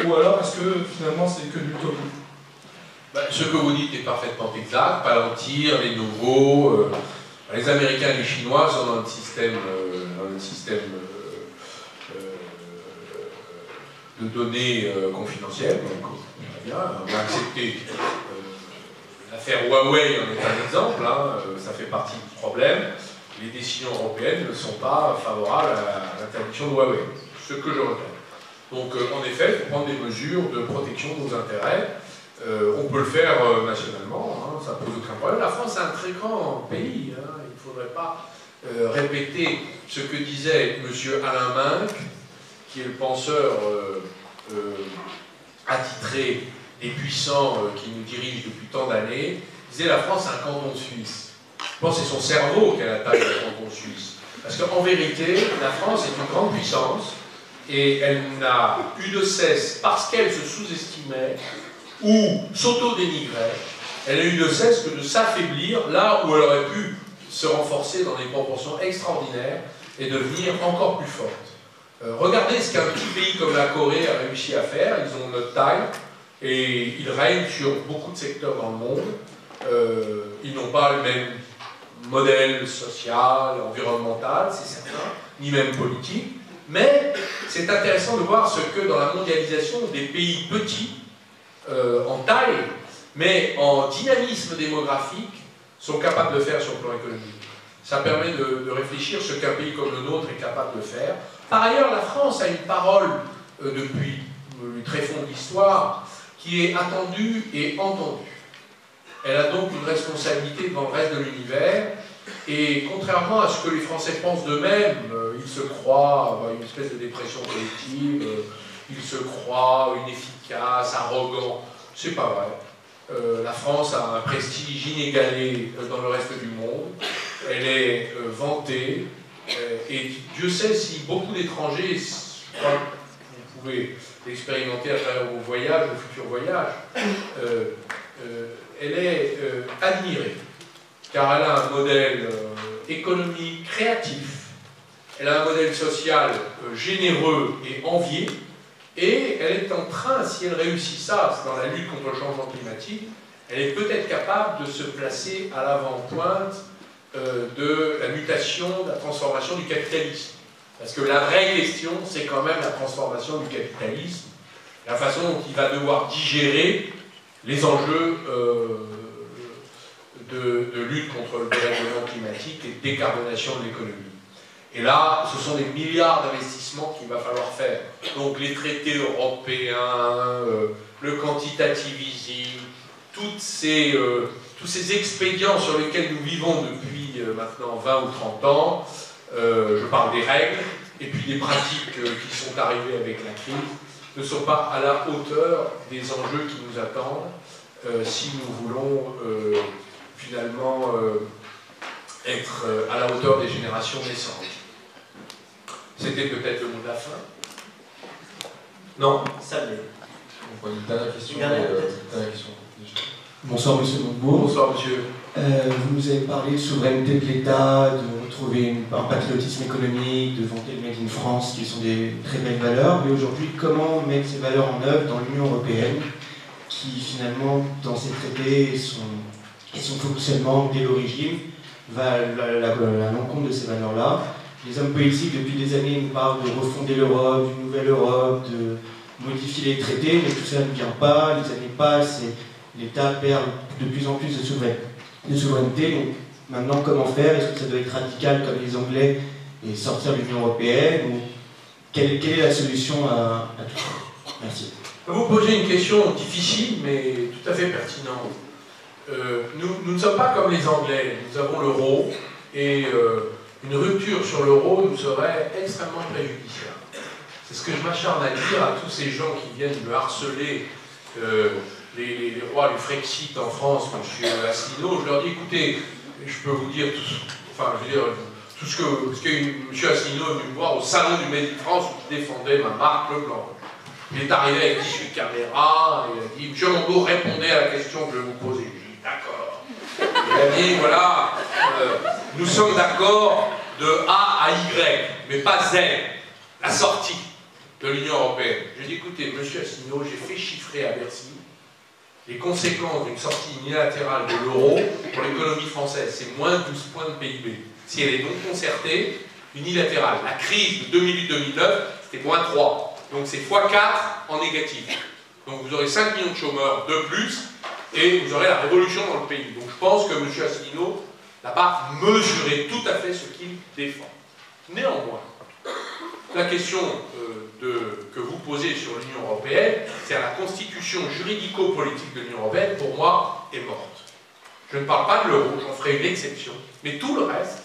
ou alors est-ce que finalement c'est que du top? Ce que vous dites est parfaitement exact. Palantir, les nouveaux, les Américains et les Chinois sont dans le système, de données confidentielles. Donc, on a accepté. L'affaire Huawei en est un exemple, ça fait partie du problème. Les décisions européennes ne sont pas favorables à l'interdiction de Huawei, ce que je regrette. Donc en effet, il faut prendre des mesures de protection de nos intérêts. On peut le faire nationalement, ça ne pose aucun problème. La France est un très grand pays, il ne faudrait pas répéter ce que disait M. Alain Minck, qui est le penseur attitré et puissant qui nous dirige depuis tant d'années. Il disait la France est un canton suisse. Je pense que c'est son cerveau qui a la taille d'un canton suisse. Parce qu'en vérité, la France est une grande puissance Et elle n'a eu de cesse, parce qu'elle se sous-estimait ou s'auto-dénigrait, elle a eu de cesse que de s'affaiblir là où elle aurait pu se renforcer dans des proportions extraordinaires et devenir encore plus forte. Regardez ce qu'un petit pays comme la Corée a réussi à faire. Ils ont notre taille et ils règnent sur beaucoup de secteurs dans le monde. Ils n'ont pas le même modèle social, environnemental, c'est certain, ni même politique. Mais c'est intéressant de voir ce que dans la mondialisation, des pays petits, en taille, mais en dynamisme démographique, sont capables de faire sur le plan économique. Ça permet de réfléchir ce qu'un pays comme le nôtre est capable de faire. Par ailleurs, la France a une parole, depuis le tréfonds de l'histoire, qui est attendue et entendue. Elle a donc une responsabilité devant le reste de l'univers, et contrairement à ce que les Français pensent d'eux-mêmes, ils se croient avoir une espèce de dépression collective, ils se croient inefficaces, arrogants. C'est pas vrai. La France a un prestige inégalé dans le reste du monde. Elle est vantée. Et Dieu sait si beaucoup d'étrangers, je crois que vous pouvez l'expérimenter à travers vos voyages, vos futurs voyages, elle est admirée. Car elle a un modèle économique créatif, elle a un modèle social généreux et envié, et elle est en train, si elle réussit ça dans la lutte contre le changement climatique, elle est peut-être capable de se placer à l'avant-pointe de la mutation, de la transformation du capitalisme. Parce que la vraie question, c'est quand même la transformation du capitalisme, la façon dont il va devoir digérer les enjeux de lutte contre le dérèglement climatique et de décarbonation de l'économie. Et là, ce sont des milliards d'investissements qu'il va falloir faire. Donc les traités européens, le quantitative easing, tous ces expédients sur lesquels nous vivons depuis maintenant 20 ou 30 ans, je parle des règles, et puis des pratiques qui sont arrivées avec la crise, ne sont pas à la hauteur des enjeux qui nous attendent si nous voulons finalement être à la hauteur des générations naissantes. C'était peut-être le mot de la fin. Non, ça l'est. Une dernière question. Bonsoir Monsieur Montebourg. Bonsoir Monsieur. Vous nous avez parlé de souveraineté de l'État, de retrouver un patriotisme économique, de vanter le Made in France, qui sont des très belles valeurs. Mais aujourd'hui, comment mettre ces valeurs en œuvre dans l'Union européenne, qui finalement, dans ses traités et son fonctionnement dès l'origine, va à l'encontre de ces valeurs-là. Les hommes politiques, depuis des années, nous parlent de refonder l'Europe, d'une nouvelle Europe, de modifier les traités, mais tout ça ne vient pas, les années passent et l'État perd de plus en plus de souveraineté. Donc maintenant, comment faire? Est-ce que ça doit être radical comme les Anglais et sortir de l'Union européenne? Ou quelle est la solution à tout ça? Merci. Vous posez une question difficile, mais tout à fait pertinente. Nous ne sommes pas comme les Anglais. Nous avons l'euro et une rupture sur l'euro nous serait extrêmement préjudiciable. C'est ce que je m'acharne à dire à tous ces gens qui viennent me harceler, les rois du Frexit en France, M. Asselineau. Je leur dis, écoutez, je peux vous dire tout ce que M. Asselineau est venu me voir au salon du Made in France où je défendais ma marque Leblanc. Il est arrivé avec 18 caméras, et il a dit, M. Montebourg, répondez à la question que je vais vous poser. D'accord. Il a dit, voilà, nous sommes d'accord de A à Y, mais pas Z, la sortie de l'Union européenne. J'ai dit, écoutez, M. Asselineau, j'ai fait chiffrer à Bercy les conséquences d'une sortie unilatérale de l'euro pour l'économie française. C'est moins 12 points de PIB. Si elle est non concertée, unilatérale. La crise de 2008-2009, c'était moins 3. Donc c'est x4 en négatif. Donc vous aurez 5 millions de chômeurs de plus, et vous aurez la révolution dans le pays. Donc je pense que M. Asselineau n'a pas mesuré tout à fait ce qu'il défend. Néanmoins, la question que vous posez sur l'Union européenne, c'est la constitution juridico-politique de l'Union européenne, pour moi, est morte. Je ne parle pas de l'euro, j'en ferai une exception. Mais tout le reste,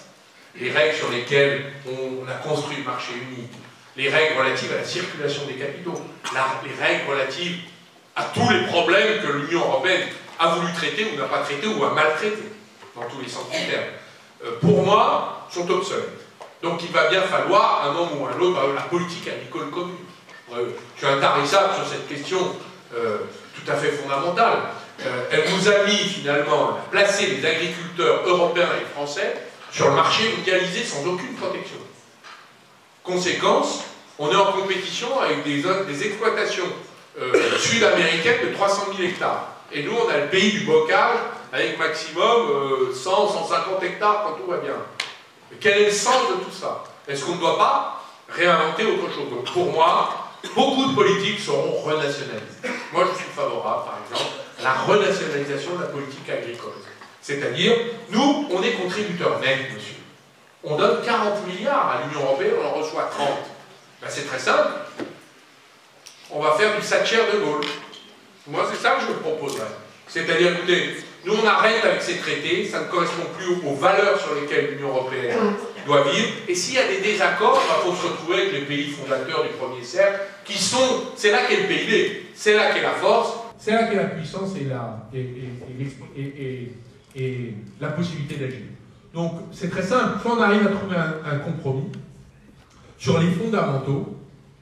les règles sur lesquelles on a construit le marché unique, les règles relatives à la circulation des capitaux, les règles relatives à tous les problèmes que l'Union européenne a voulu traiter ou n'a pas traité ou a mal traité, dans tous les sens du terme, pour moi, sont obsolètes. Donc il va bien falloir, à un moment ou à un autre, la politique agricole commune. Je suis intarissable sur cette question tout à fait fondamentale. Elle nous a mis finalement à placer les agriculteurs européens et français sur le marché mondialisé sans aucune protection. Conséquence, on est en compétition avec des exploitations sud-américaines de 300 000 hectares. Et nous, on a le pays du bocage avec maximum 100, 150 hectares quand tout va bien. Mais quel est le sens de tout ça? Est-ce qu'on ne doit pas réinventer autre chose? Donc pour moi, beaucoup de politiques seront renationalisées. Moi, je suis favorable, par exemple, à la renationalisation de la politique agricole. C'est-à-dire, nous, on est contributeurs nets, monsieur. On donne 40 milliards à l'Union européenne, on en reçoit 30. Ben, c'est très simple. On va faire du Thatcher de Gaulle. Moi, c'est ça que je me proposerais. C'est-à-dire, écoutez, nous, on arrête avec ces traités, ça ne correspond plus aux valeurs sur lesquelles l'Union européenne doit vivre. Et s'il y a des désaccords, il faut se retrouver avec les pays fondateurs du premier cercle, qui sont... C'est là qu'est le PIB, c'est là qu'est la force, c'est là qu'est la puissance et la possibilité d'agir. Donc, c'est très simple. Soit on arrive à trouver un compromis sur les fondamentaux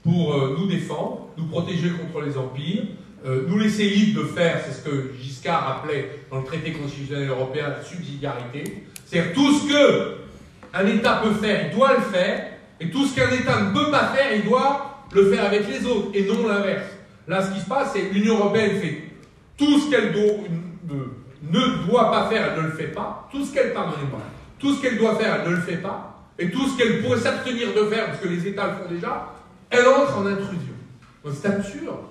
pour nous défendre, nous protéger contre les empires, nous laisser libres de faire, c'est ce que Giscard appelait dans le traité constitutionnel européen la subsidiarité, c'est-à-dire tout ce qu'un État peut faire, il doit le faire, et tout ce qu'un État ne peut pas faire, il doit le faire avec les autres, et non l'inverse. Là, ce qui se passe, c'est que l'Union européenne fait tout ce qu'elle ne doit pas faire, elle ne le fait pas, tout ce qu'elle doit faire, elle ne le fait pas, et tout ce qu'elle pourrait s'abstenir de faire, parce que les États le font déjà, elle entre en intrusion. Donc c'est absurde.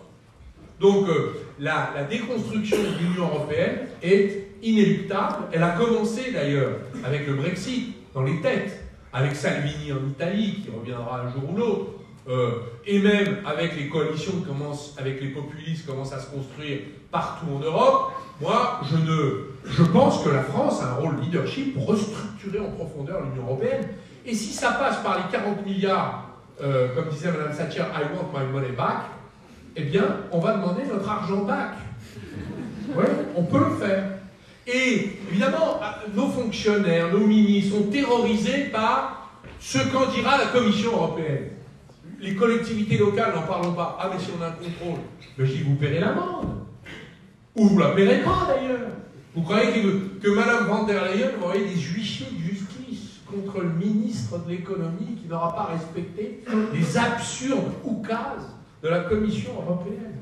Donc la déconstruction de l'Union européenne est inéluctable. Elle a commencé d'ailleurs avec le Brexit, dans les têtes, avec Salvini en Italie, qui reviendra un jour ou l'autre, et même avec les coalitions qui commencent, avec les populistes qui commencent à se construire partout en Europe. Moi, je pense que la France a un rôle leadership pour restructurer en profondeur l'Union européenne. Et si ça passe par les 40 milliards, comme disait Mme Thatcher, I want my money back, eh bien, on va demander notre argent back. Oui, on peut le faire. Et, évidemment, nos fonctionnaires, nos ministres sont terrorisés par ce qu'en dira la Commission européenne. Les collectivités locales, n'en parlons pas. Ah, mais si on a un contrôle, mais je dis, vous paierez l'amende. Ou vous la paierez pas, d'ailleurs. Vous croyez que Mme van der Leyen va envoyer des huissiers de justice contre le ministre de l'économie qui n'aura pas respecté les absurdes oukases de la Commission européenne.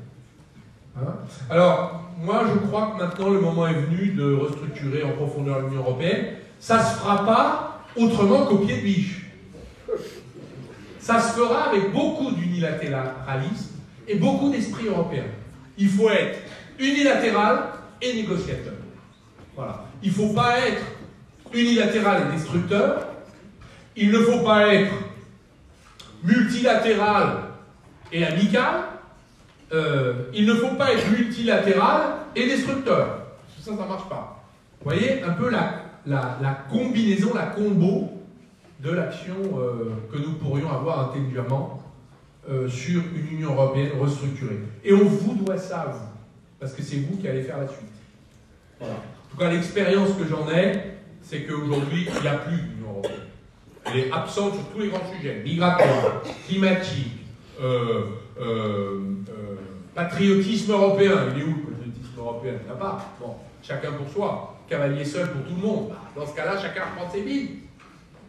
Hein? Alors, moi, je crois que maintenant, le moment est venu de restructurer en profondeur l'Union européenne. Ça ne se fera pas autrement qu'au pied de biche. Ça se fera avec beaucoup d'unilatéralisme et beaucoup d'esprit européen. Il faut être unilatéral et négociateur. Voilà. Il ne faut pas être unilatéral et destructeur. Il ne faut pas être multilatéral et amical. Il ne faut pas être multilatéral et destructeur. Ça ne marche pas. Vous voyez un peu la combinaison, la combo de l'action que nous pourrions avoir intelligemment sur une Union européenne restructurée. Et on vous doit ça, vous, parce que c'est vous qui allez faire la suite. Voilà. En tout cas, l'expérience que j'en ai, c'est qu'aujourd'hui, il n'y a plus d'Union européenne. Elle est absente sur tous les grands sujets, migratoire, climatique, patriotisme européen. Il est où le patriotisme européen? Il n'y en a pas. Bon, chacun pour soi, cavalier seul pour tout le monde. Dans ce cas-là, chacun reprend ses billes.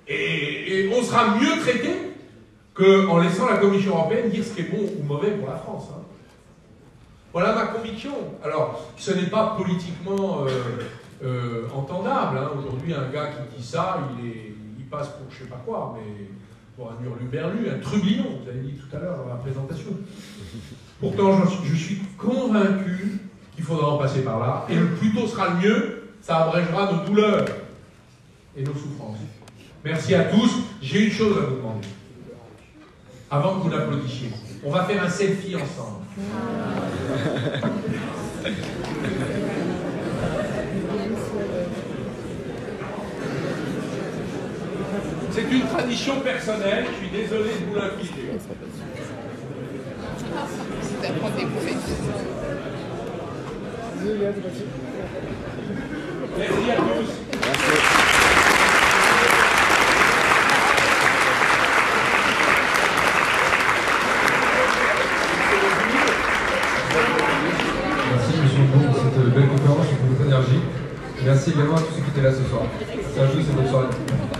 Et on sera mieux traité qu'en laissant la Commission européenne dire ce qui est bon ou mauvais pour la France. Hein. Voilà ma conviction. Alors, ce n'est pas politiquement entendable. Hein. Aujourd'hui, un gars qui dit ça, il passe pour je ne sais pas quoi, mais pour un hurluberlu, un trublion, vous avez dit tout à l'heure dans la présentation. Pourtant, je suis convaincu qu'il faudra en passer par là. Et le plus tôt sera le mieux, ça abrégera nos douleurs et nos souffrances. Merci à tous. J'ai une chose à vous demander. Avant que vous l'applaudissiez, on va faire un selfie ensemble. C'est une tradition personnelle, je suis désolé de vous l'infliger. C'est à prendre des bouffées. Merci à tous. Merci. Merci également à tous ceux qui étaient là ce soir. Merci à tous et bonne soirée.